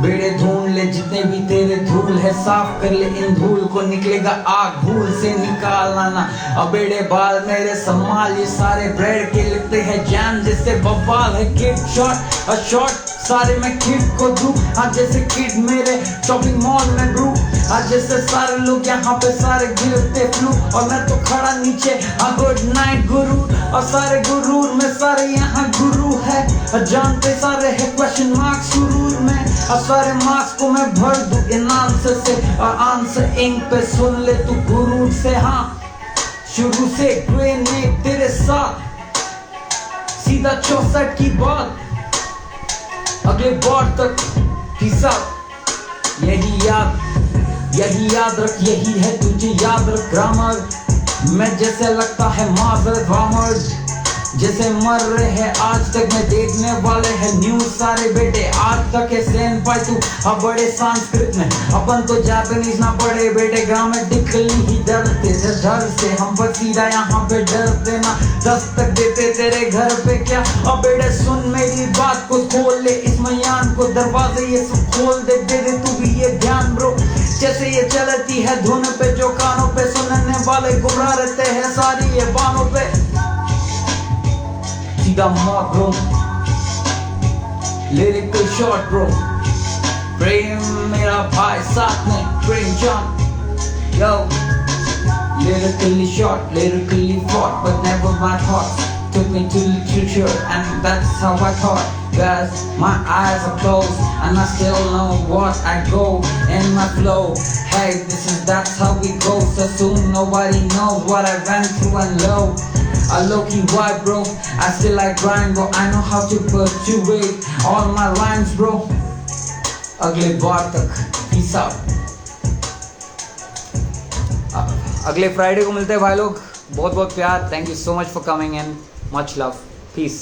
बेड़े ढूंढ ले जितने भी तेरे धूल है, साफ कर ले इन धूल को निकलेगा आग भूल से निकालना ना, अब बेड़े बाल मेरे संभाल ये सारे ब्रेड के लिखते हैं जैम जैसे बवाल है, किड शॉट और शॉट सारे मैं किड को दूं, आज जैसे किड मेरे शॉपिंग मॉल में ग्रू, आज जैसे सारे लोग यहाँ पे सारे गिरते फ्लू, और मैं तो खड़ा नीचे गुड नाइट गुरु, और सारे गुरूर में सारे यहाँ गुरु है, और जानते सारे है क्वेश्चन मार्क सुरूर में, और सारे मार्क्स को मैं भर दूं इन आंसर से, और आंसर इंक पे सुन ले तू गुरु से, हाँ शुरू से ग्रेन में तेरे साथ सीधा 64 की बात अगले बार तक हिसाब, यही याद रख यही है तुझे याद रख, ग्रामर मैं जैसे लगता है माजर ग्रामर, जैसे मर रहे हैं आज तक में देखने वाले हैं न्यूज सारे बेटे आज तक है सेन पाई तू अब बड़े संस्कृत में अपन तो जापानीज ना पढ़े बेटे ग्रामेटिकली ही डरते डर से हम बसीदा यहाँ पे डरते ना दस्तक देते तेरे घर पे क्या अब बेटे सुन मेरी बात को खोल ले इस मयान को दरवाजे ये सब खोल दे दे तू भी ये ध्यान ब्रो जैसे ये चलती है धुन पे जो कानों पे सुनने वाले गुमराह रहते हैं सारी ये बानों पे सीधा मौत ब्रो लिरिकल शॉट ब्रो प्रेम मेरा भाई साथ में प्रेम John yo lyrically short lyrically fought but never my thoughts took me to literature and that's how I thought guys my eyes are closed and I still know what I go in my flow hey that's how we go so soon nobody knows what I went through and low a low-key vibe bro I still like grind bro I know how to perpetuate all my rhymes bro अगले बार तक peace out अगले Friday को मिलते हैं भाई लोग बहुत बहुत प्यार thank you so much for coming in much love piece